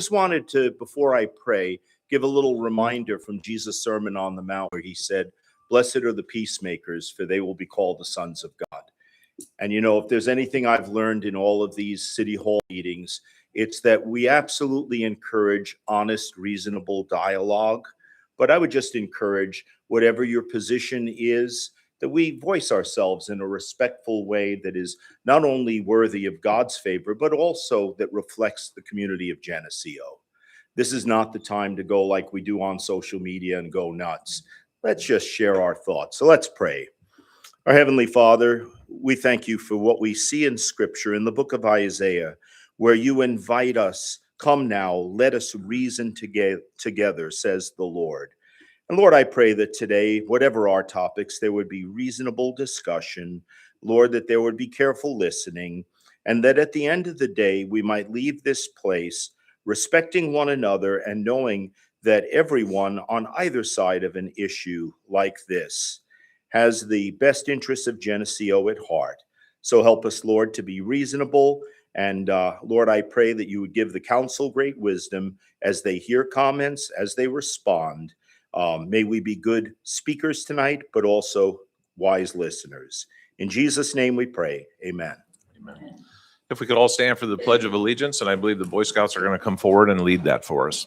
just wanted to, before I pray, give a little reminder from Jesus' Sermon on the Mount where he said, "Blessed are the peacemakers, for they will be called the sons of God." And if there's anything I've learned in all of these city hall meetings, it's that we absolutely encourage honest, reasonable dialogue. But I would just encourage, whatever your position is, that we voice ourselves in a respectful way that is not only worthy of God's favor, but also that reflects the community of Geneseo. This is not the time to go like we do on social media and go nuts. Let's just share our thoughts. So let's pray. Our Heavenly Father, we thank you for what we see in Scripture in the book of Isaiah, where you invite us, "Come now, let us reason together, says the Lord." And Lord, I pray that today, whatever our topics, there would be reasonable discussion. Lord, that there would be careful listening, and that at the end of the day, we might leave this place respecting one another and knowing that everyone on either side of an issue like this has the best interests of Geneseo at heart. So help us, Lord, to be reasonable. And Lord, I pray that you would give the council great wisdom as they hear comments, as they respond. May we be good speakers tonight, but also wise listeners. In Jesus' name we pray. Amen. Amen. If we could all stand for the Pledge of Allegiance, and I believe the Boy Scouts are going to come forward and lead that for us.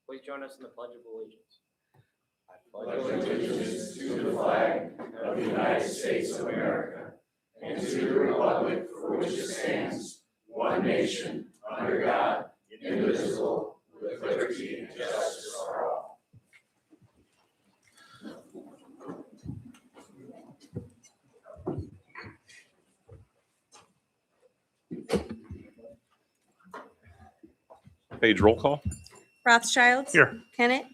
Please join us in the Pledge of Allegiance. I pledge allegiance to the flag of the United States of America and to the republic for which it stands, one nation, under God, indivisible, with liberty and justice for all. Page roll call. Rothschild. Here. Kennett.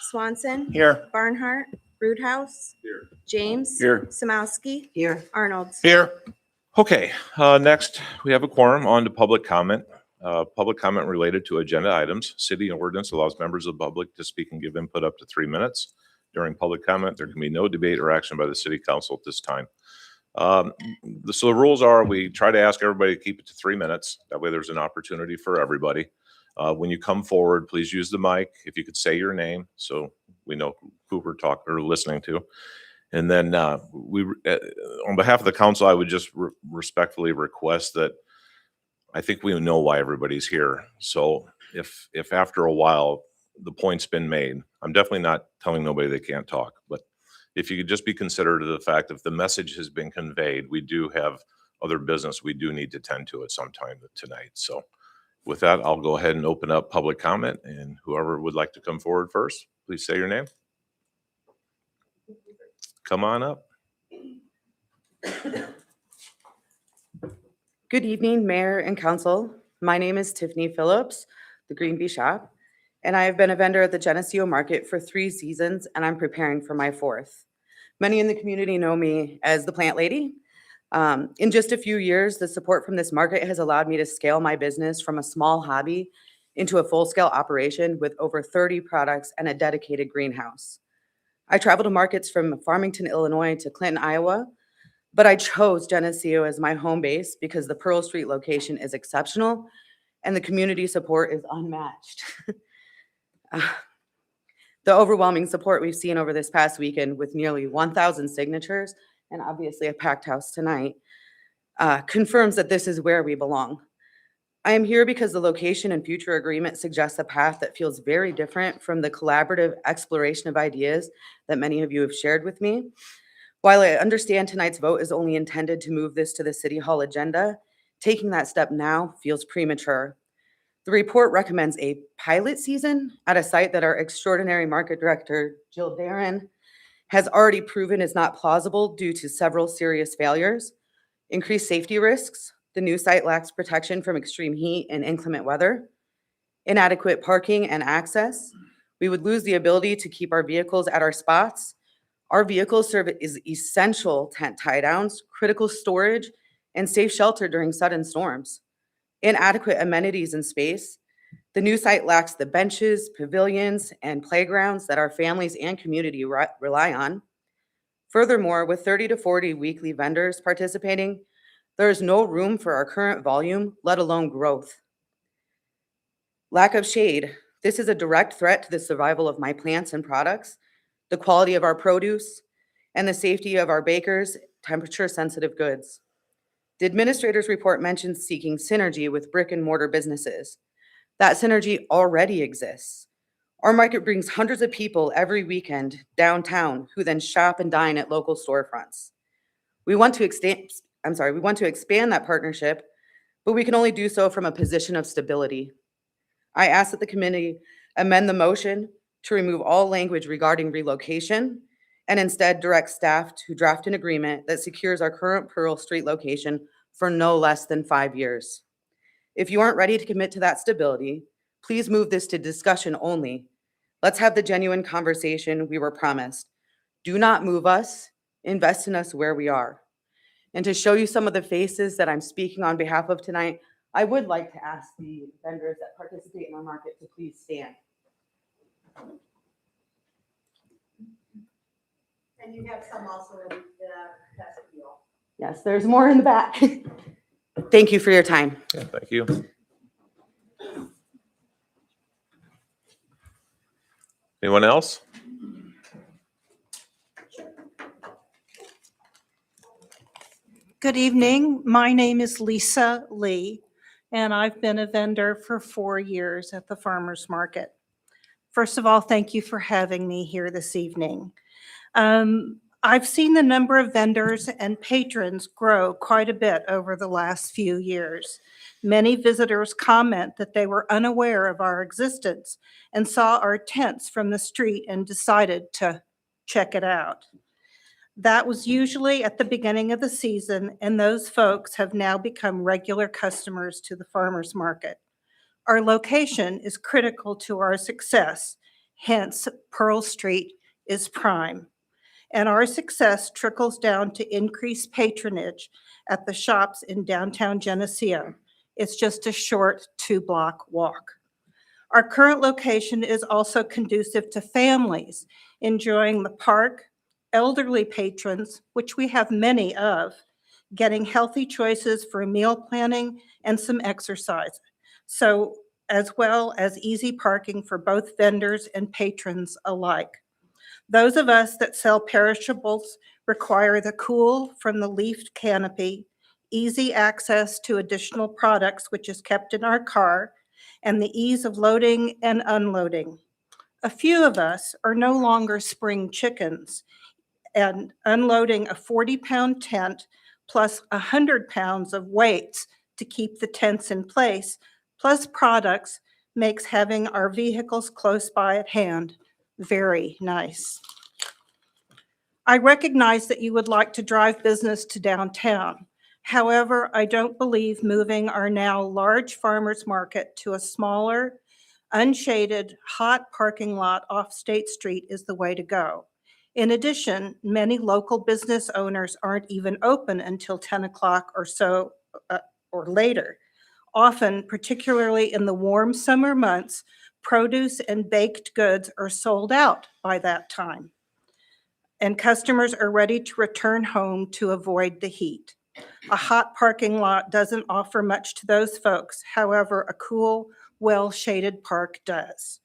Swanson. Here. Barnhart. Roothouse. Here. James. Here. Samowski. Here. Arnold. Here. Okay, next we have a quorum on to public comment. Public comment related to agenda items. City ordinance allows members of the public to speak and give input up to 3 minutes. During public comment, there can be no debate or action by the city council at this time. So the rules are, we try to ask everybody to keep it to 3 minutes. That way there's an opportunity for everybody. When you come forward, please use the mic. If you could say your name so we know who we're talking or listening to. And then on behalf of the council, I would just respectfully request that I think we know why everybody's here. So if after a while the point's been made, I'm definitely not telling nobody they can't talk, but if you could just be considerate of the fact if the message has been conveyed, we do have other business we do need to tend to at some time tonight. So with that, I'll go ahead and open up public comment, and whoever would like to come forward first, please say your name. Come on up. Good evening, Mayor and Council. My name is Tiffany Phillips, the Green Bee Shop, and I have been a vendor at the Geneseo Market for 3 seasons, and I'm preparing for my 4th. Many in the community know me as the Plant Lady. In just a few years, the support from this market has allowed me to scale my business from a small hobby into a full-scale operation with over 30 products and a dedicated greenhouse. I travel to markets from Farmington, Illinois to Clinton, Iowa, but I chose Geneseo as my home base because the Pearl Street location is exceptional and the community support is unmatched. The overwhelming support we've seen over this past weekend with nearly 1,000 signatures and obviously a packed house tonight confirms that this is where we belong. I am here because the location and future agreement suggests a path that feels very different from the collaborative exploration of ideas that many of you have shared with me. While I understand tonight's vote is only intended to move this to the City Hall agenda, taking that step now feels premature. The report recommends a pilot season at a site that our extraordinary market director, Jill Barron, has already proven is not plausible due to several serious failures, increased safety risks. The new site lacks protection from extreme heat and inclement weather, inadequate parking and access. We would lose the ability to keep our vehicles at our spots. Our vehicles serve as essential tent tie downs, critical storage, and safe shelter during sudden storms. Inadequate amenities and space. The new site lacks the benches, pavilions, and playgrounds that our families and community rely on. Furthermore, with 30 to 40 weekly vendors participating, There is no room for our current volume, let alone growth. Lack of shade. This is a direct threat to the survival of my plants and products, the quality of our produce, and the safety of our bakers' temperature-sensitive goods. The administrator's report mentions seeking synergy with brick and mortar businesses. That synergy already exists. Our market brings hundreds of people every weekend downtown who then shop and dine at local storefronts. We want to expand that partnership, but we can only do so from a position of stability. I ask that the committee amend the motion to remove all language regarding relocation and instead direct staff to draft an agreement that secures our current Pearl Street location for no less than 5 years. If you aren't ready to commit to that stability, please move this to discussion only. Let's have the genuine conversation we were promised. Do not move us, invest in us where we are. And to show you some of the faces that I'm speaking on behalf of tonight, I would like to ask the vendors that participate in our market to please stand. And you have some also in the vestibule. Yes, there's more in the back. Thank you for your time. Yeah, thank you. Anyone else? Good evening. My name is Lisa Lee, and I've been a vendor for 4 years at the farmers market. First of all, thank you for having me here this evening. I've seen the number of vendors and patrons grow quite a bit over the last few years. Many visitors comment that they were unaware of our existence and saw our tents from the street and decided to check it out. That was usually at the beginning of the season, and those folks have now become regular customers to the farmers market. Our location is critical to our success, hence Pearl Street is prime. And our success trickles down to increased patronage at the shops in downtown Geneseo. It's just a short 2-block walk. Our current location is also conducive to families enjoying the park, elderly patrons, which we have many of, getting healthy choices for meal planning and some exercise. So, as well as easy parking for both vendors and patrons alike. Those of us that sell perishables require the cool from the leafed canopy, easy access to additional products, which is kept in our car, and the ease of loading and unloading. A few of us are no longer spring chickens, and unloading a 40-pound tent plus 100 pounds of weights to keep the tents in place, plus products, makes having our vehicles close by at hand very nice. I recognize that you would like to drive business to downtown. However, I don't believe moving our now large farmers market to a smaller, unshaded, hot parking lot off State Street is the way to go. In addition, many local business owners aren't even open until 10 o'clock or so or later. Often, particularly in the warm summer months, produce and baked goods are sold out by that time, and customers are ready to return home to avoid the heat. A hot parking lot doesn't offer much to those folks. However, a cool, well-shaded park does.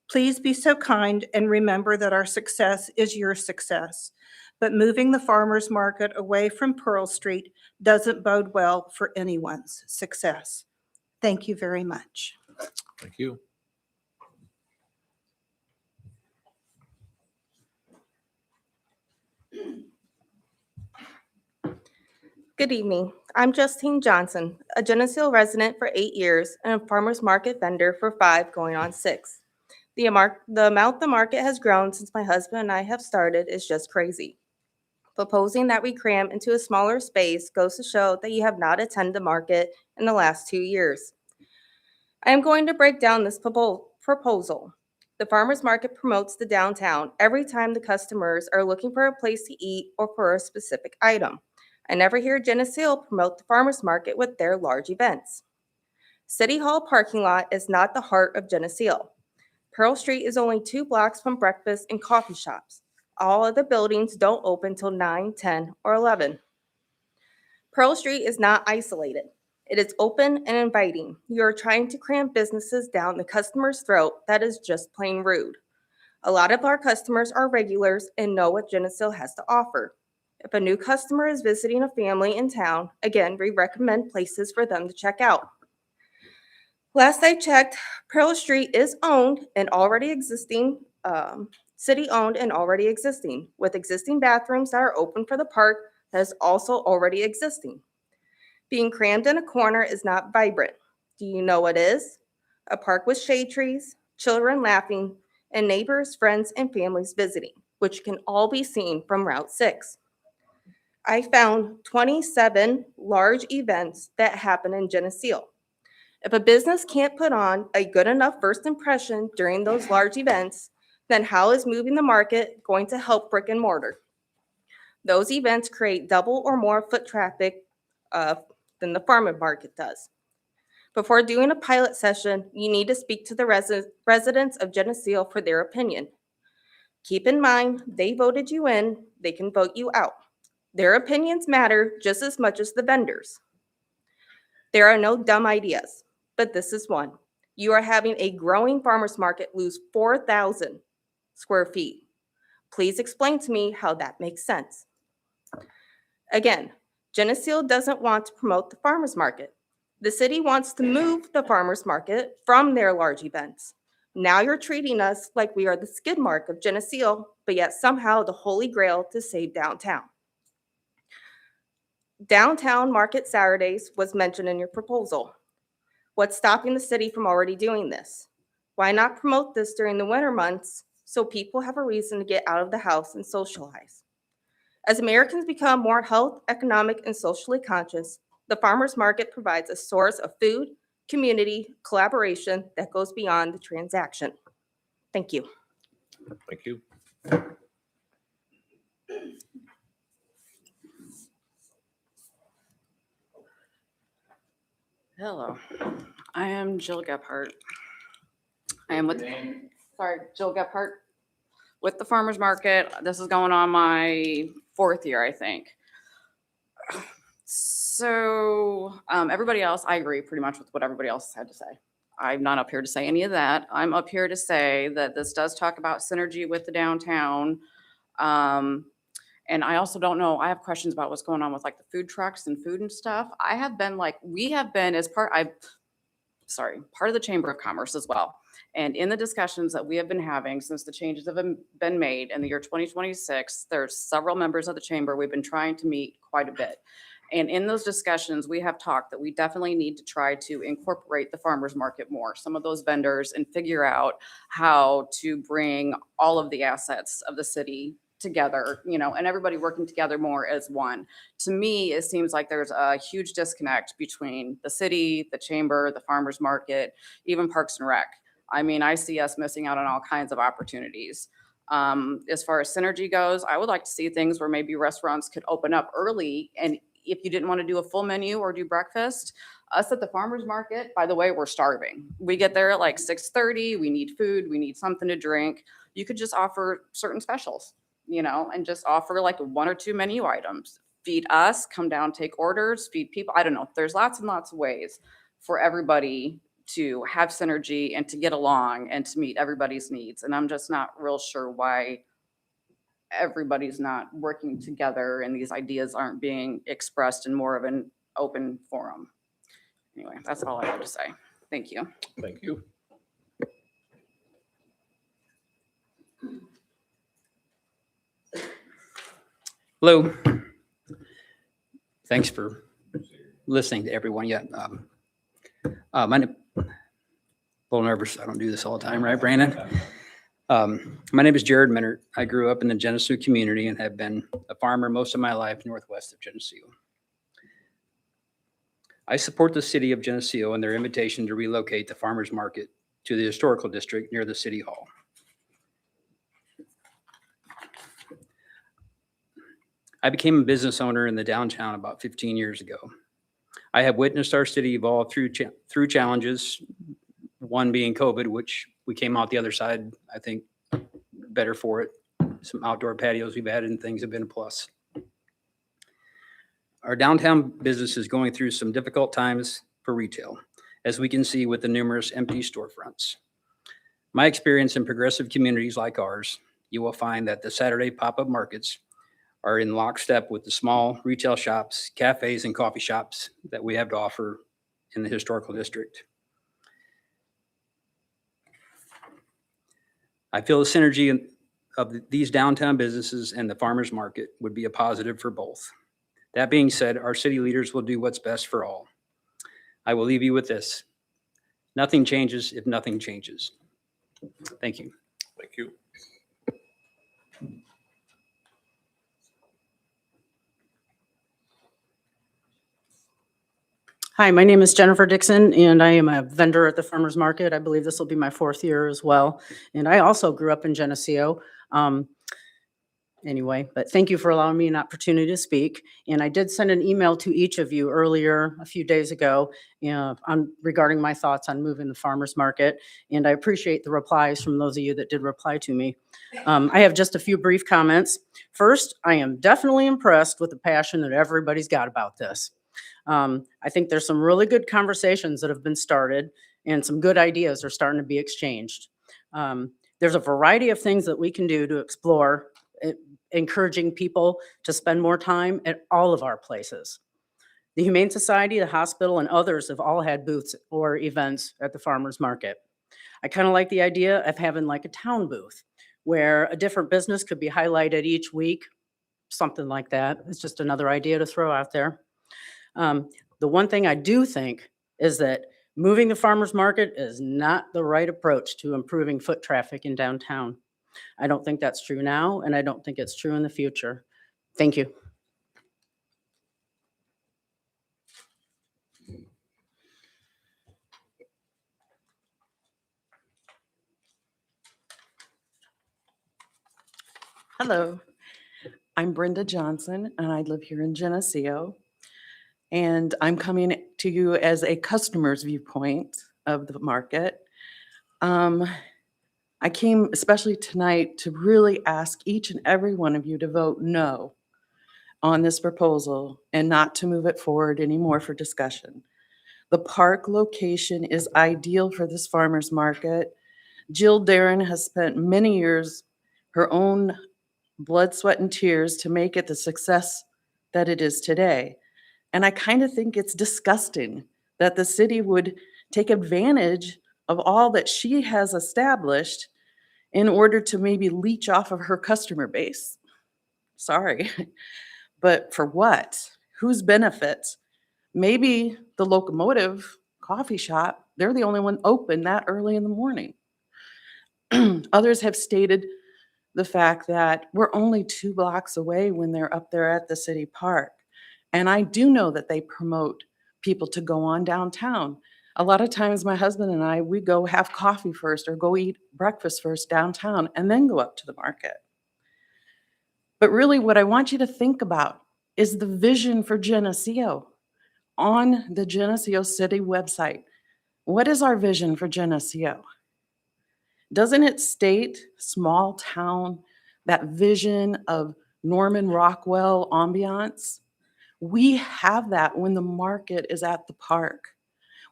Please be so kind and remember that our success is your success. But moving the farmers market away from Pearl Street doesn't bode well for anyone's success. Thank you very much. Thank you. Good evening. I'm Justine Johnson, a Geneseo resident for 8 years and a farmers market vendor for 5 going on 6. The amount the market has grown since my husband and I have started is just crazy. Proposing that we cram into a smaller space goes to show that you have not attended the market in the last 2 years. I am going to break down this proposal. The farmers market promotes the downtown every time the customers are looking for a place to eat or for a specific item. I never hear Geneseo promote the farmers market with their large events. City Hall parking lot is not the heart of Geneseo. Pearl Street is only 2 blocks from breakfast and coffee shops. All of the buildings don't open till 9, 10, or 11. Pearl Street is not isolated. It is open and inviting. You are trying to cram businesses down the customer's throat. That is just plain rude. A lot of our customers are regulars and know what Geneseo has to offer. If a new customer is visiting a family in town, again, we recommend places for them to check out. Last I checked, Pearl Street is owned and already existing, city-owned and already existing, with existing bathrooms that are open for the park that is also already existing. Being crammed in a corner is not vibrant. Do you know what is? A park with shade trees, children laughing, and neighbors, friends, and families visiting, which can all be seen from Route 6. I found 27 large events that happen in Geneseo. If a business can't put on a good enough first impression during those large events, then how is moving the market going to help brick and mortar? Those events create double or more foot traffic than the farmer market does. Before doing a pilot session, you need to speak to the residents of Geneseo for their opinion. Keep in mind, they voted you in, they can vote you out. Their opinions matter just as much as the vendors. There are no dumb ideas, but this is one. You are having a growing farmers market lose 4,000 square feet. Please explain to me how that makes sense. Again, Geneseo doesn't want to promote the farmers market. The city wants to move the farmers market from their large events. Now you're treating us like we are the skid mark of Geneseo, but yet somehow the holy grail to save downtown. Downtown Market Saturdays was mentioned in your proposal. What's stopping the city from already doing this? Why not promote this during the winter months so people have a reason to get out of the house and socialize? As Americans become more health, economic, and socially conscious, the farmers market provides a source of food, community, collaboration that goes beyond the transaction. Thank you. Thank you. Hello, I am Jill Gephardt. I am with, Jill Gephardt with the farmer's market. This is going on my 4th year, I think. So everybody else, I agree pretty much with what everybody else had to say. I'm not up here to say any of that. I'm up here to say that this does talk about synergy with the downtown. And I also don't know, I have questions about what's going on with like the food trucks and food and stuff. We have been as part of the Chamber of Commerce as well. And in the discussions that we have been having since the changes have been made in the year 2026, there's several members of the chamber we've been trying to meet quite a bit. And in those discussions, we have talked that we definitely need to try to incorporate the farmers market more, some of those vendors, and figure out how to bring all of the assets of the city together, and everybody working together more as one. To me, it seems like there's a huge disconnect between the city, the chamber, the farmers market, even Parks and Rec. I mean, I see us missing out on all kinds of opportunities. As far as synergy goes, I would like to see things where maybe restaurants could open up early, and if you didn't want to do a full menu or do breakfast, us at the farmers market, by the way, we're starving. We get there at like 6:30, we need food, we need something to drink. You could just offer certain specials, and just offer like 1 or 2 menu items. Feed us, come down, take orders, feed people. I don't know. There's lots and lots of ways for everybody to have synergy and to get along and to meet everybody's needs. And I'm just not real sure why everybody's not working together and these ideas aren't being expressed in more of an open forum. Anyway, that's all I have to say. Thank you. Thank you. Hello. Thanks for listening to everyone. Yeah. My name, a little nervous. I don't do this all the time, right, Brandon? My name is Jared Minert. I grew up in the Geneseo community and have been a farmer most of my life northwest of Geneseo. I support the city of Geneseo and their invitation to relocate the farmers market to the historical district near the city hall. I became a business owner in the downtown about 15 years ago. I have witnessed our city evolve through challenges, one being COVID, which we came out the other side, I think, better for it. Some outdoor patios we've added and things have been a plus. Our downtown business is going through some difficult times for retail, as we can see with the numerous empty storefronts. My experience in progressive communities like ours, you will find that the Saturday pop-up markets are in lockstep with the small retail shops, cafes, and coffee shops that we have to offer in the historical district. I feel the synergy of these downtown businesses and the farmers market would be a positive for both. That being said, our city leaders will do what's best for all. I will leave you with this. Nothing changes if nothing changes. Thank you. Thank you. Hi, my name is Jennifer Dixon, and I am a vendor at the farmer's market. I believe this will be my 4th year as well. And I also grew up in Geneseo. Anyway, but thank you for allowing me an opportunity to speak. And I did send an email to each of you earlier, a few days ago, regarding my thoughts on moving the farmer's market. And I appreciate the replies from those of you that did reply to me. I have just a few brief comments. First, I am definitely impressed with the passion that everybody's got about this. I think there's some really good conversations that have been started and some good ideas are starting to be exchanged. There's a variety of things that we can do to explore, encouraging people to spend more time at all of our places. The Humane Society, the hospital, and others have all had booths or events at the farmer's market. I kind of like the idea of having like a town booth where a different business could be highlighted each week, something like that. It's just another idea to throw out there. The one thing I do think is that moving the farmer's market is not the right approach to improving foot traffic in downtown. I don't think that's true now, and I don't think it's true in the future. Thank you. Hello, I'm Brenda Johnson, and I live here in Geneseo. And I'm coming to you as a customer's viewpoint of the market. I came especially tonight to really ask each and every one of you to vote no on this proposal and not to move it forward anymore for discussion. The park location is ideal for this farmer's market. Jill Darren has spent many years, her own blood, sweat, and tears to make it the success that it is today. And I kind of think it's disgusting that the city would take advantage of all that she has established in order to maybe leech off of her customer base. Sorry, but for what? Whose benefit? Maybe the Locomotive coffee shop, they're the only one open that early in the morning. Others have stated the fact that we're only 2 blocks away when they're up there at the city park. And I do know that they promote people to go on downtown. A lot of times my husband and I, we go have coffee first or go eat breakfast first downtown and then go up to the market. But really what I want you to think about is the vision for Geneseo on the Geneseo City website. What is our vision for Geneseo? Doesn't it state small town, that vision of Norman Rockwell ambiance? We have that when the market is at the park.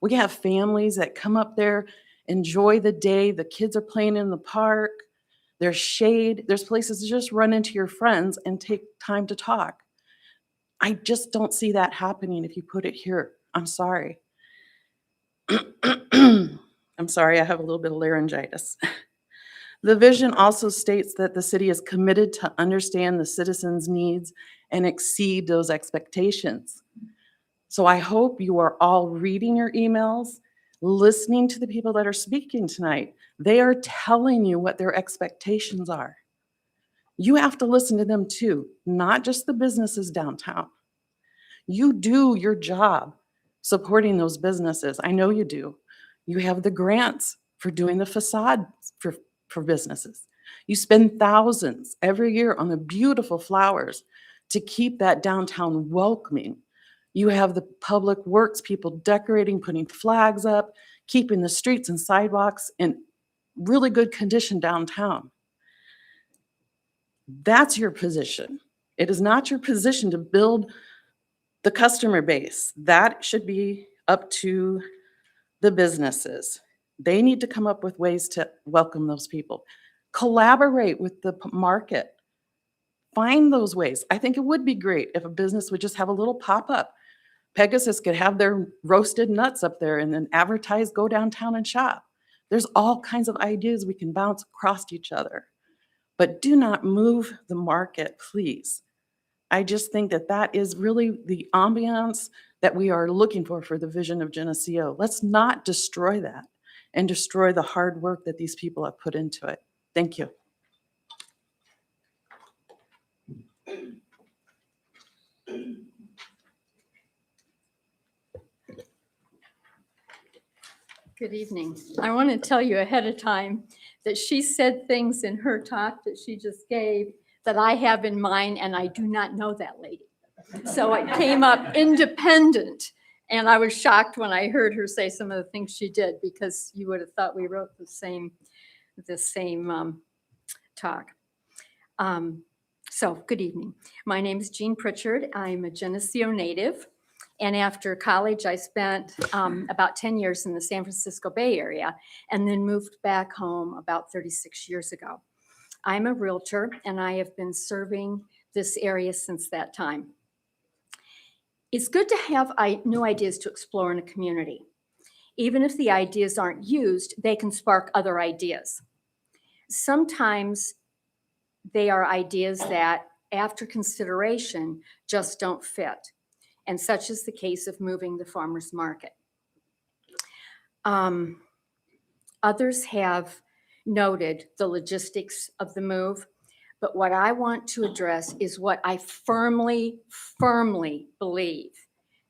We have families that come up there, enjoy the day. The kids are playing in the park. There's shade. There's places to just run into your friends and take time to talk. I just don't see that happening if you put it here. I'm sorry. I'm sorry, I have a little bit of laryngitis. The vision also states that the city is committed to understand the citizens' needs and exceed those expectations. So I hope you are all reading your emails, listening to the people that are speaking tonight. They are telling you what their expectations are. You have to listen to them too, not just the businesses downtown. You do your job supporting those businesses. I know you do. You have the grants for doing the facade for businesses. You spend thousands every year on the beautiful flowers to keep that downtown welcoming. You have the public works people decorating, putting flags up, keeping the streets and sidewalks in really good condition downtown. That's your position. It is not your position to build The customer base, that should be up to the businesses. They need to come up with ways to welcome those people. Collaborate with the market. Find those ways. I think it would be great if a business would just have a little pop-up. Pegasus could have their roasted nuts up there and then advertise, go downtown and shop. There's all kinds of ideas we can bounce across each other. But do not move the market, please. I just think that that is really the ambiance that we are looking for the vision of Geneseo. Let's not destroy that and destroy the hard work that these people have put into it. Thank you. Good evening. I want to tell you ahead of time that she said things in her talk that she just gave that I have in mind, and I do not know that lady. So it came up independent, and I was shocked when I heard her say some of the things she did, because you would have thought we wrote the same talk. So good evening. My name is Jean Pritchard. I'm a Geneseo native. And after college, I spent about 10 years in the San Francisco Bay Area and then moved back home about 36 years ago. I'm a realtor, and I have been serving this area since that time. It's good to have new ideas to explore in a community. Even if the ideas aren't used, they can spark other ideas. Sometimes they are ideas that, after consideration, just don't fit. And such is the case of moving the farmers market. Others have noted the logistics of the move, but what I want to address is what I firmly believe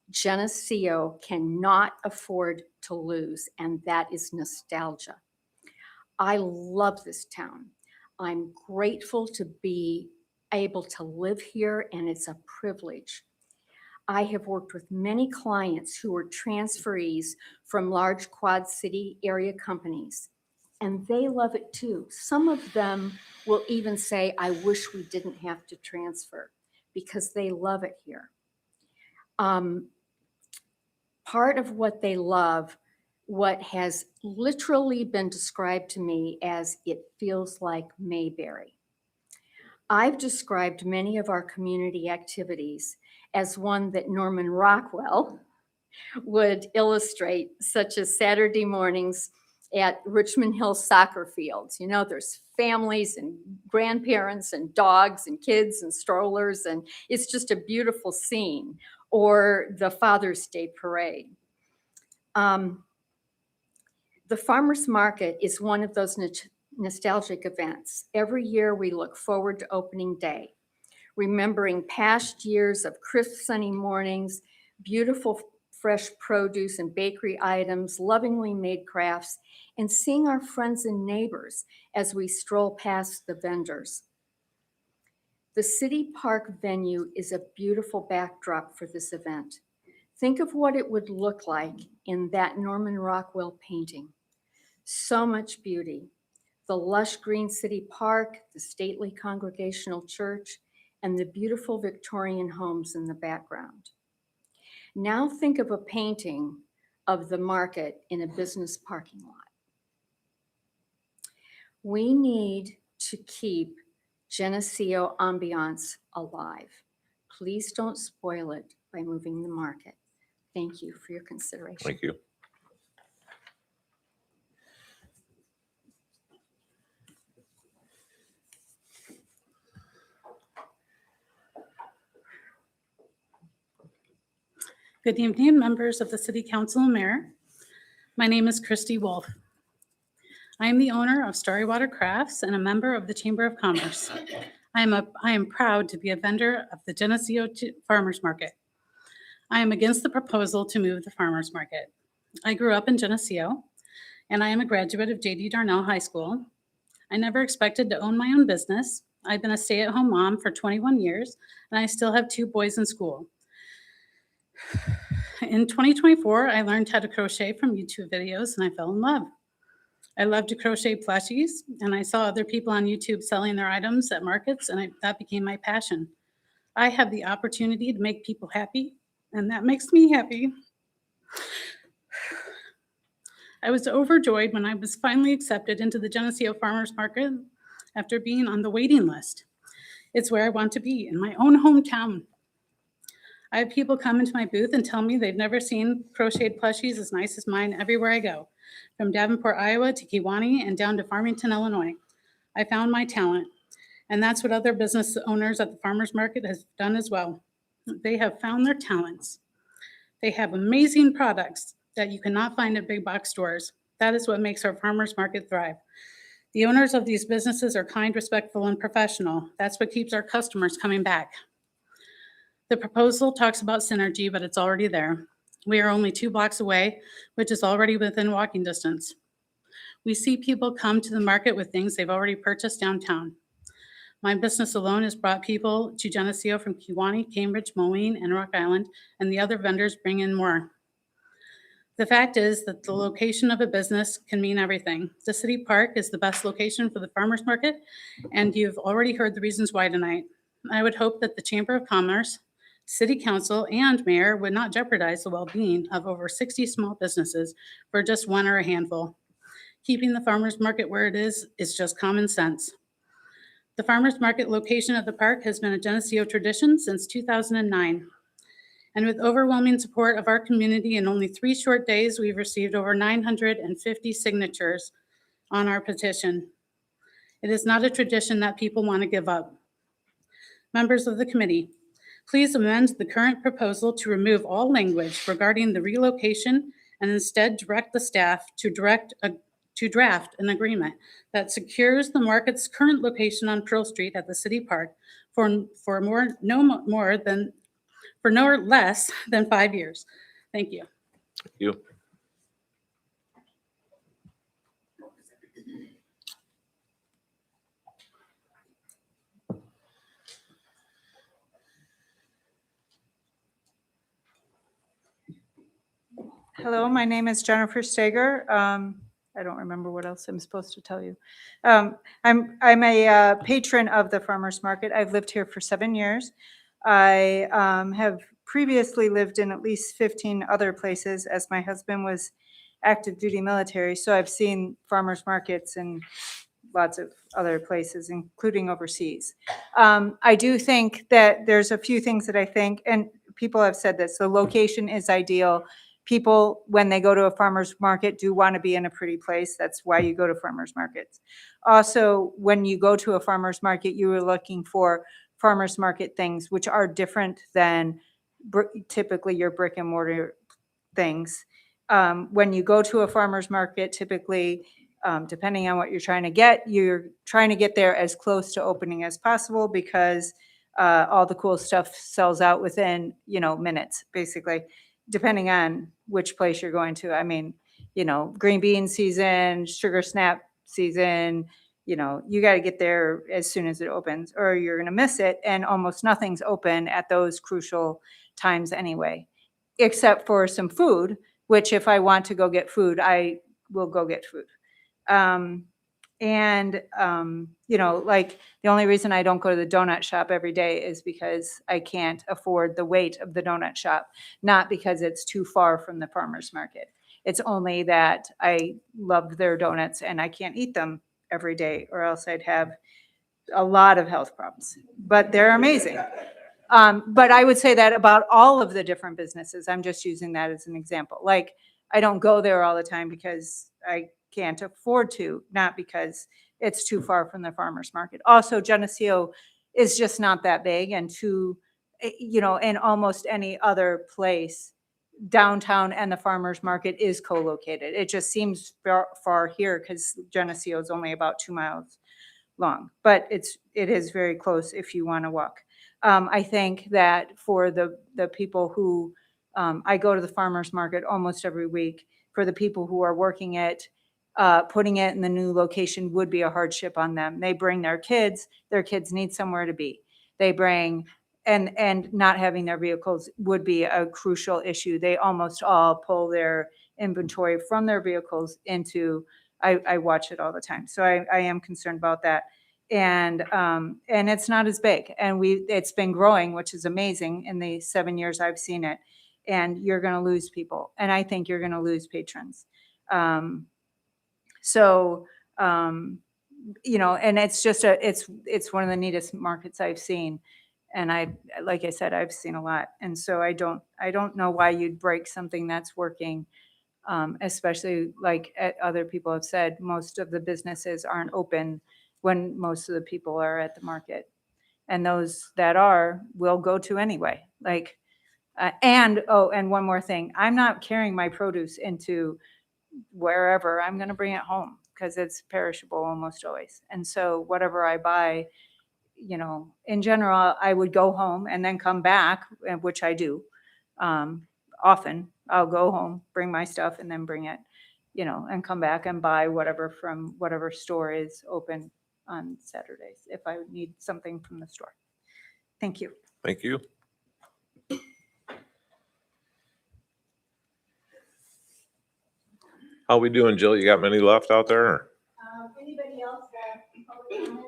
Geneseo cannot afford to lose, and that is nostalgia. I love this town. I'm grateful to be able to live here, and it's a privilege. I have worked with many clients who were transferees from large Quad City area companies, and they love it too. Some of them will even say, I wish we didn't have to transfer, because they love it here. Part of what they love, what has literally been described to me as it feels like Mayberry. I've described many of our community activities as one that Norman Rockwell would illustrate, such as Saturday mornings at Richmond Hill soccer fields. You know, there's families and grandparents and dogs and kids and strollers, and it's just a beautiful scene. Or the Father's Day parade. The farmers market is one of those nostalgic events. Every year we look forward to opening day, remembering past years of crisp sunny mornings, beautiful fresh produce and bakery items, lovingly made crafts, and seeing our friends and neighbors as we stroll past the vendors. The City Park venue is a beautiful backdrop for this event. Think of what it would look like in that Norman Rockwell painting. So much beauty. The lush green city park, the stately Congregational Church, and the beautiful Victorian homes in the background. Now think of a painting of the market in a business parking lot. We need to keep Geneseo ambiance alive. Please don't spoil it by moving the market. Thank you for your consideration. Thank you. Good evening, members of the City Council and Mayor. My name is Christy Wolf. I am the owner of Starry Water Crafts and a member of the Chamber of Commerce. I am proud to be a vendor of the Geneseo Farmers Market. I am against the proposal to move the farmers market. I grew up in Geneseo, and I am a graduate of J.D. Darnell High School. I never expected to own my own business. I've been a stay-at-home mom for 21 years, and I still have 2 boys in school. In 2024, I learned how to crochet from YouTube videos, and I fell in love. I love to crochet plushies, and I saw other people on YouTube selling their items at markets, and that became my passion. I have the opportunity to make people happy, and that makes me happy. I was overjoyed when I was finally accepted into the Geneseo Farmers Market after being on the waiting list. It's where I want to be, in my own hometown. I have people come into my booth and tell me they've never seen crocheted plushies as nice as mine everywhere I go, from Davenport, Iowa to Kewanee and down to Farmington, Illinois. I found my talent, and that's what other business owners at the farmers market has done as well. They have found their talents. They have amazing products that you cannot find at big box stores. That is what makes our farmers market thrive. The owners of these businesses are kind, respectful, and professional. That's what keeps our customers coming back. The proposal talks about synergy, but it's already there. We are only 2 blocks away, which is already within walking distance. We see people come to the market with things they've already purchased downtown. My business alone has brought people to Geneseo from Kewanee, Cambridge, Moline, and Rock Island, and the other vendors bring in more. The fact is that the location of a business can mean everything. The city park is the best location for the farmers market, and you've already heard the reasons why tonight. I would hope that the Chamber of Commerce, City Council, and Mayor would not jeopardize the well-being of over 60 small businesses for just one or a handful. Keeping the farmers market where it is just common sense. The farmers market location of the park has been a Geneseo tradition since 2009. And with overwhelming support of our community, in only 3 short days, we've received over 950 signatures on our petition. It is not a tradition that people want to give up. Members of the committee, please amend the current proposal to remove all language regarding the relocation and instead direct the staff to draft an agreement that secures the market's current location on Pearl Street at the city park for no less than 5 years. Thank you. Thank you. Hello, my name is Jennifer Steger. I don't remember what else I'm supposed to tell you. I'm a patron of the farmers market. I've lived here for 7 years. I have previously lived in at least 15 other places, as my husband was active duty military. So I've seen farmers markets in lots of other places, including overseas. I do think that there's a few things that I think, and people have said this, the location is ideal. People, when they go to a farmer's market, do want to be in a pretty place. That's why you go to farmer's markets. Also, when you go to a farmer's market, you are looking for farmer's market things, which are different than typically your brick and mortar things. When you go to a farmer's market, typically, depending on what you're trying to get there as close to opening as possible, because all the cool stuff sells out within, minutes, basically, depending on which place you're going to. I mean, green bean season, sugar snap season, you got to get there as soon as it opens or you're going to miss it. And almost nothing's open at those crucial times anyway, except for some food, which if I want to go get food, I will go get food. Like the only reason I don't go to the donut shop every day is because I can't afford the wait of the donut shop, not because it's too far from the farmer's market. It's only that I love their donuts and I can't eat them every day or else I'd have a lot of health problems, but they're amazing. But I would say that about all of the different businesses. I'm just using that as an example. Like I don't go there all the time because I can't afford to, not because it's too far from the farmer's market. Also, Geneseo is just not that big, and in almost any other place, downtown and the farmer's market is co-located. It just seems far here because Geneseo is only about 2 miles long, but it is very close if you want to walk. I think that for the people who, I go to the farmer's market almost every week. For the people who are working it, putting it in the new location would be a hardship on them. They bring their kids need somewhere to be. They bring, and not having their vehicles would be a crucial issue. They almost all pull their inventory from their vehicles into, I watch it all the time. So I am concerned about that. And it's not as big, and it's been growing, which is amazing in the 7 years I've seen it. and you're going to lose people. And I think you're going to lose patrons. You know, and it's just it's one of the neatest markets I've seen. And like I said, I've seen a lot. And so I don't know why you'd break something that's working. Especially like other people have said, most of the businesses aren't open when most of the people are at the market. And those that are will go to anyway. Like, and one more thing, I'm not carrying my produce into wherever. I'm going to bring it home because it's perishable almost always. And so whatever I buy, you know, in general, I would go home and then come back, which I do. Often I'll go home, bring my stuff, and then bring it, you know, and come back and buy whatever from whatever store is open on Saturdays if I need something from the store. Thank you. Thank you. How we doing, Jill? You got many left out there? Or? Anybody else that public comment?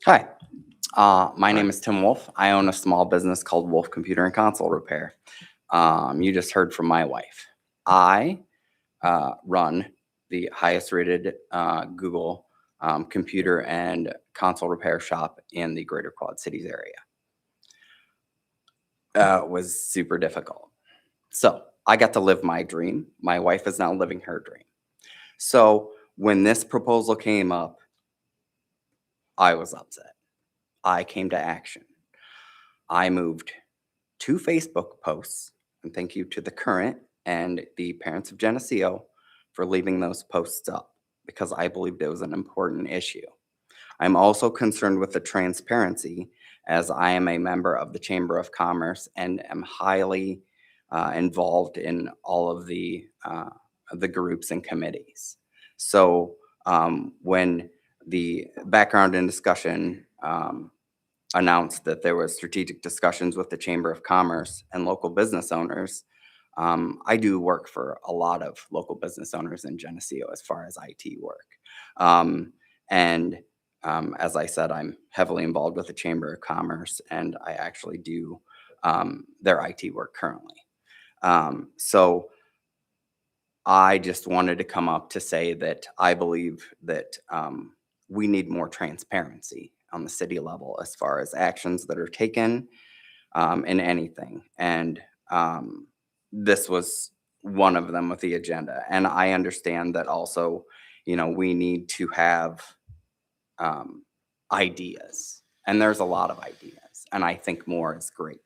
Hi, my name is Tim Wolf. I own a small business called Wolf Computer and Console Repair. You just heard from my wife. I run the highest rated Google computer and console repair shop in the greater Quad Cities area. It was super difficult. So I got to live my dream. My wife is now living her dream. So when this proposal came up, I was upset. I came to action. I moved 2 Facebook posts, and thank you to the current and the parents of Geneseo for leaving those posts up because I believed it was an important issue. I'm also concerned with the transparency as I am a member of the Chamber of Commerce and am highly involved in all of the groups and committees. So when the background and discussion announced that there was strategic discussions with the Chamber of Commerce and local business owners, I do work for a lot of local business owners in Geneseo as far as IT work. As I said, I'm heavily involved with the Chamber of Commerce, and I actually do their IT work currently. So I just wanted to come up to say that I believe that we need more transparency on the city level as far as actions that are taken in anything. And this was one of them with the agenda. And I understand that also, you know, we need to have ideas. And there's a lot of ideas. And I think more is great.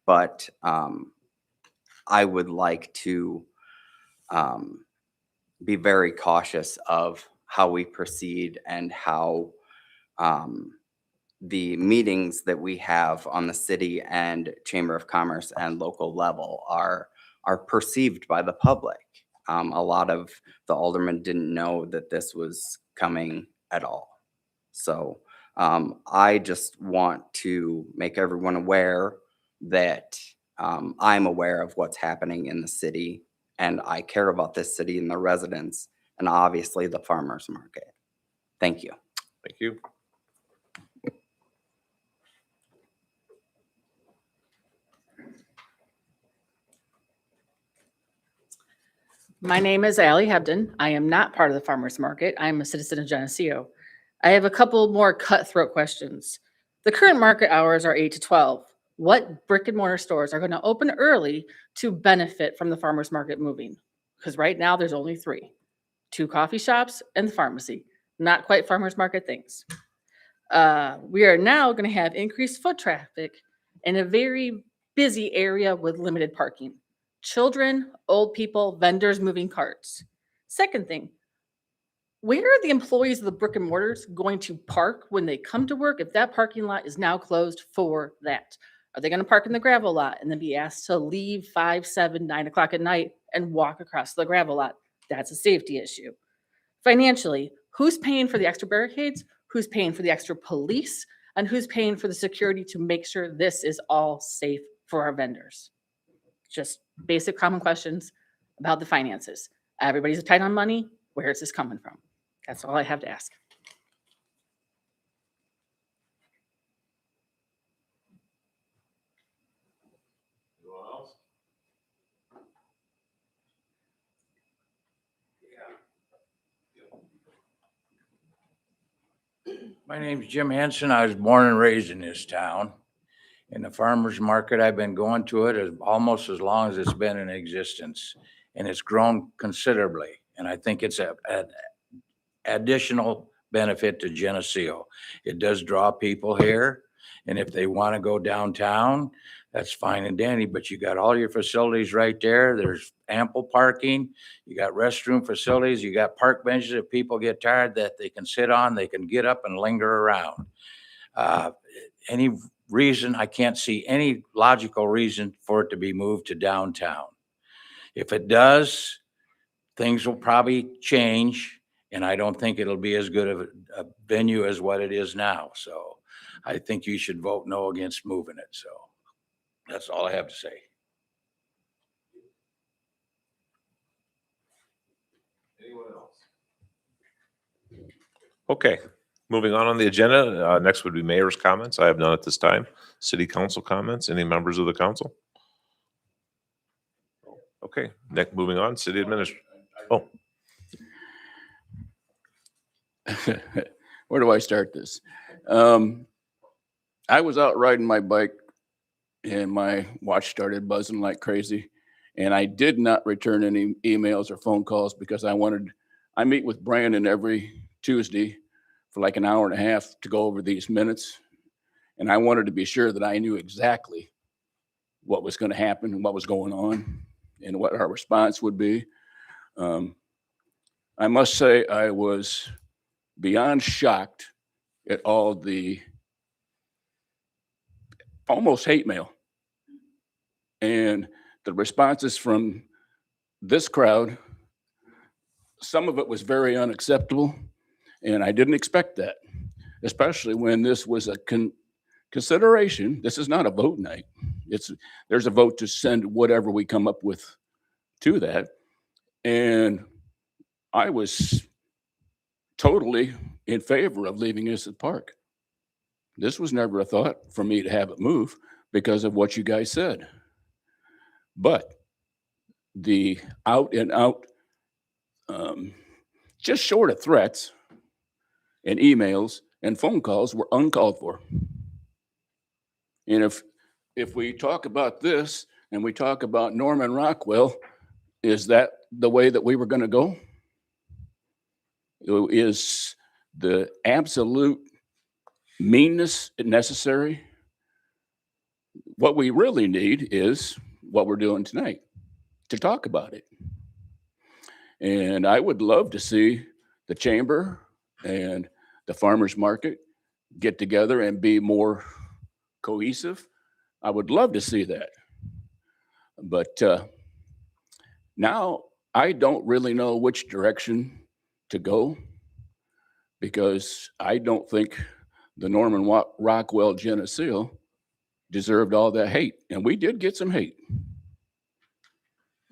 But I would like to be very cautious of how we proceed and how the meetings that we have on the city and Chamber of Commerce and local level are perceived by the public. A lot of the aldermen didn't know that this was coming at all. So I just want to make everyone aware that I'm aware of what's happening in the city, and I care about this city and the residents, and obviously the farmers market. Thank you. Thank you. My name is Allie Hebden. I am not part of the farmers market. I am a citizen of Geneseo. I have a couple more cutthroat questions. The current market hours are 8 to 12. What brick and mortar stores are going to open early to benefit from the farmers market moving? Because right now there's only 3, 2 coffee shops and the pharmacy, not quite farmers market things. We are now going to have increased foot traffic in a very busy area with limited parking. Children, old people, vendors moving carts. Second thing, where are the employees of the brick and mortars going to park when they come to work if that parking lot is now closed for that? Are they going to park in the gravel lot and then be asked to leave 5, 7, 9 o'clock at night and walk across the gravel lot? That's a safety issue. Financially, who's paying for the extra barricades? Who's paying for the extra police? And who's paying for the security to make sure this is all safe for our vendors? Just basic common questions about the finances. Everybody's tight on money. Where is this coming from? That's all I have to ask. My name's Jim Henson. I was born and raised in this town. In the farmer's market, I've been going to it almost as long as it's been in existence, and it's grown considerably. And I think it's an additional benefit to Geneseo. It does draw people here, and if they want to go downtown, that's fine and dandy, but you got all your facilities right there. There's ample parking. You got restroom facilities. You got park benches. If people get tired that they can sit on, they can get up and linger around. Any reason, I can't see any logical reason for it to be moved to downtown. If it does, things will probably change, and I don't think it'll be as good of a venue as what it is now. So I think you should vote no against moving it. So that's all I have to say. Anyone else? Okay, moving on the agenda. Next would be mayor's comments. I have none at this time. City council comments. Any members of the council? Okay, next, moving on, city administrator. Oh. Where do I start this? I was out riding my bike and my watch started buzzing like crazy. And I did not return any emails or phone calls because I meet with Brandon every Tuesday for like an hour and a half to go over these minutes. And I wanted to be sure that I knew exactly what was going to happen and what was going on and what our response would be. I must say I was beyond shocked at all the almost hate mail and the responses from this crowd. Some of it was very unacceptable, and I didn't expect that, especially when this was a consideration. This is not a vote night. There's a vote to send whatever we come up with to that. And I was totally in favor of leaving this at park. This was never a thought for me to have it move because of what you guys said. But the out and out, just short of threats and emails and phone calls were uncalled for. And if we talk about this and we talk about Norman Rockwell, is that the way that we were going to go? Is the absolute meanness necessary? What we really need is what we're doing tonight, to talk about it. And I would love to see the chamber and the farmers market get together and be more cohesive. I would love to see that. But now I don't really know which direction to go, because I don't think the Norman Rockwell Geneseo deserved all that hate, and we did get some hate.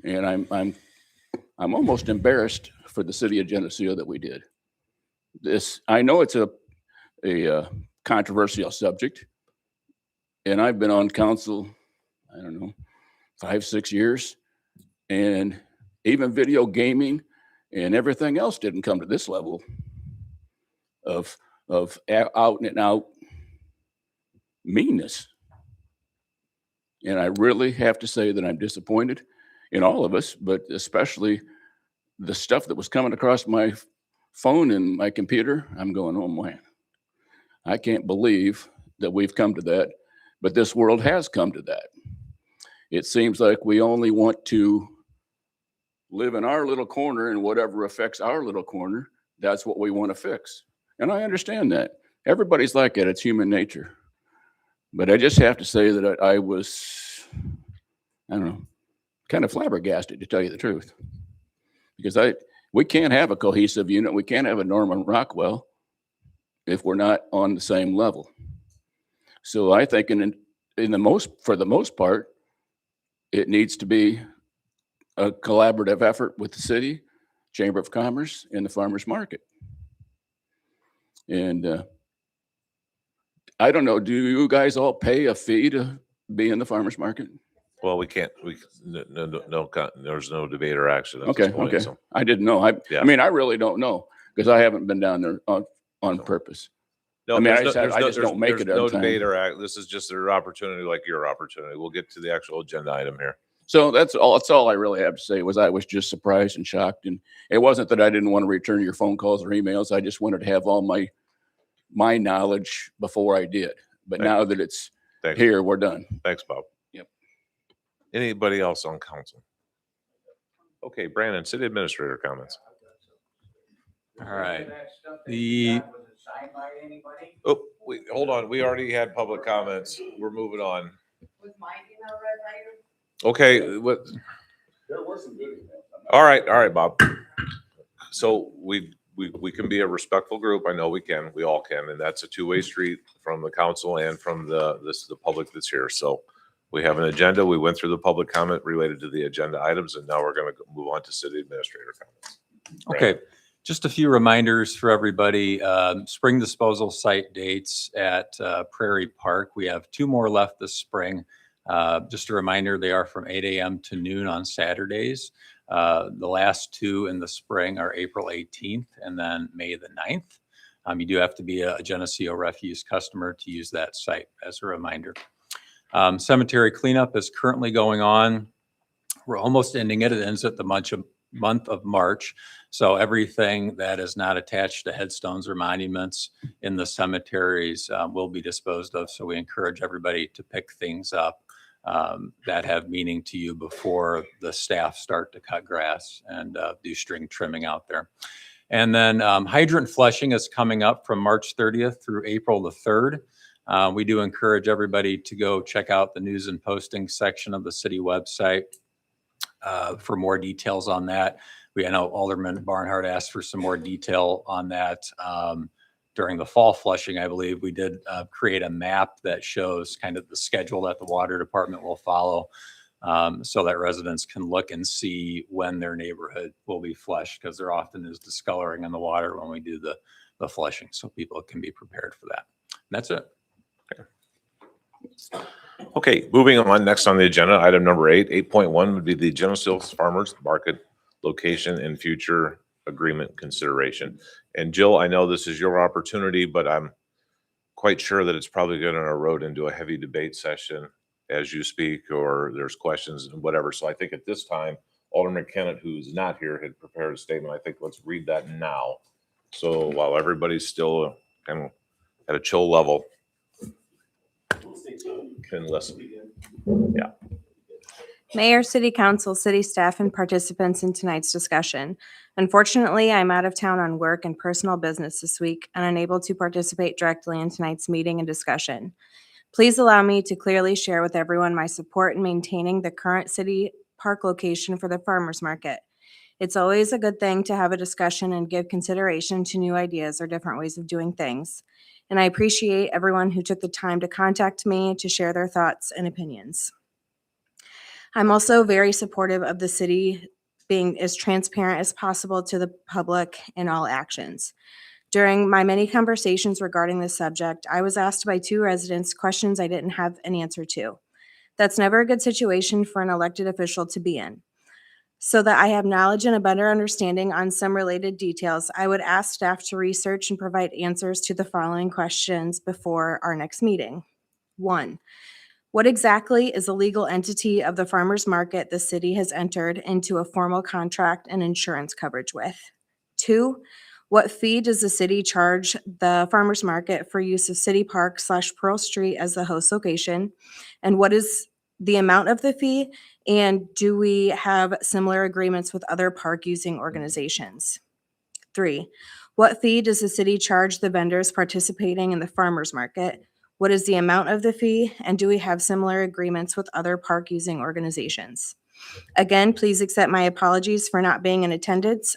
And I'm almost embarrassed for the city of Geneseo that we did this. I know it's a controversial subject, and I've been on council, I don't know, 5-6 years, and even video gaming and everything else didn't come to this level of out and out meanness. And I really have to say that I'm disappointed in all of us, but especially the stuff that was coming across my phone and my computer. I'm going, oh man, I can't believe that we've come to that, but this world has come to that. It seems like we only want to live in our little corner, and whatever affects our little corner, that's what we want to fix. And I understand that. Everybody's like that. It's human nature. But I just have to say that I was, I don't know, kind of flabbergasted, to tell you the truth. Because we can't have a cohesive unit. We can't have a Norman Rockwell if we're not on the same level. So I think for the most part, it needs to be a collaborative effort with the city, Chamber of Commerce, and the farmers market. And I don't know, do you guys all pay a fee to be in the farmers market? Well, we can't, no, there's no debate or action at Okay, this point. okay. So, I didn't know. I mean, I really don't know, because I haven't been down there on purpose. No, I mean, there's I just don't make there's it on no time. debate or act. This is just their opportunity, like your opportunity. We'll get to the actual agenda item here. So that's all I really have to say was I was just surprised and shocked. And it wasn't that I didn't want to return your phone calls or emails. I just wanted to have all my knowledge before I did. But Thank now that it's Thanks. here, we're done. Thanks, Bob. Yep. Anybody else on council? Okay, Brandon, city administrator comments. All right. The, Oh, hold on. We already had public comments. We're moving on. Okay, what? There were some good. All right, Bob. So we can be a respectful group. I know we can. We all can, and that's a two-way street from the council and from the public that's here. So we have an agenda. We went through the public comment related to the agenda items, and now we're going to move on to city administrator comments. okay, just a few reminders for everybody. Spring disposal site dates at Prairie Park. We have 2 more left this spring. Just a reminder, they are from 8 a.m. to noon on Saturdays. The last 2 in the spring are April 18th and then May the 9th. You do have to be a Geneseo Refuse customer to use that site, as a reminder. Cemetery cleanup is currently going on. We're almost ending it. It ends at the month of March. So everything that is not attached to headstones or monuments in the cemeteries will be disposed of. So we encourage everybody to pick things up that have meaning to you before the staff start to cut grass and do string trimming out there. And then hydrant flushing is coming up from March 30th through April the 3rd. We do encourage everybody to go check out the news and posting section of the city website for more details on that. I know Alderman Barnhart asked for some more detail on that during the fall flushing. I believe we did create a map that shows kind of the schedule that the water department will follow, so that residents can look and see when their neighborhood will be flushed, because there often is discoloring in the water when we do the flushing, so people can be prepared for that. And that's it. Okay, moving on. Next on the agenda, item number 8, 8.1 would be the Geneseo Farmers Market location and future agreement consideration. And Jill, I know this is your opportunity, but I'm quite sure that it's probably going to erode into a heavy debate session as you speak, or there's questions and whatever. So I think at this time, Alderman Kennett, who's not here, had prepared a statement. I think let's read that now. So while everybody's still kind of at a chill level, can listen. Yeah. Mayor, City Council, city staff, and participants in tonight's discussion. Unfortunately, I'm out of town on work and personal business this week and unable to participate directly in tonight's meeting and discussion. Please allow me to clearly share with everyone my support in maintaining the current city park location for the farmers market. It's always a good thing to have a discussion and give consideration to new ideas or different ways of doing things. And I appreciate everyone who took the time to contact me to share their thoughts and opinions. I'm also very supportive of the city being as transparent as possible to the public in all actions. During my many conversations regarding this subject, I was asked by 2 residents questions I didn't have an answer to. That's never a good situation for an elected official to be in. So that I have knowledge and a better understanding on some related details, I would ask staff to research and provide answers to the following questions before our next meeting. 1, what exactly is the legal entity of the farmers market the city has entered into a formal contract and insurance coverage with? 2, what fee does the city charge the farmers market for use of City Park / Pearl Street as the host location? And what is the amount of the fee? And do we have similar agreements with other park using organizations? 3, what fee does the city charge the vendors participating in the farmers market? What is the amount of the fee? And do we have similar agreements with other park using organizations? Again, please accept my apologies for not being in attendance.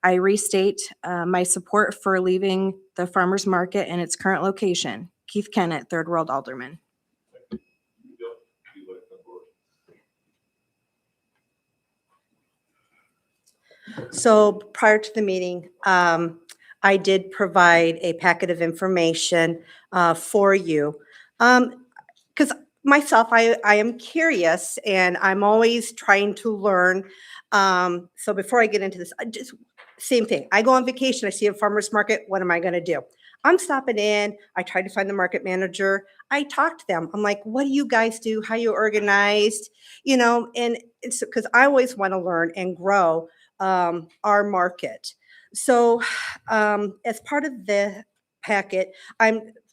I restate my support for leaving the farmers market in its current location. Keith Kennett, Third World Alderman. So prior to the meeting, I did provide a packet of information for you. Because myself, I am curious and I'm always trying to learn. So before I get into this, same thing. I go on vacation, I see a farmer's market, what am I going to do? I'm stopping in. I tried to find the market manager. I talked to them. I'm like, what do you guys do? How you organized? You know, and it's because I always want to learn and grow our market. So as part of the packet,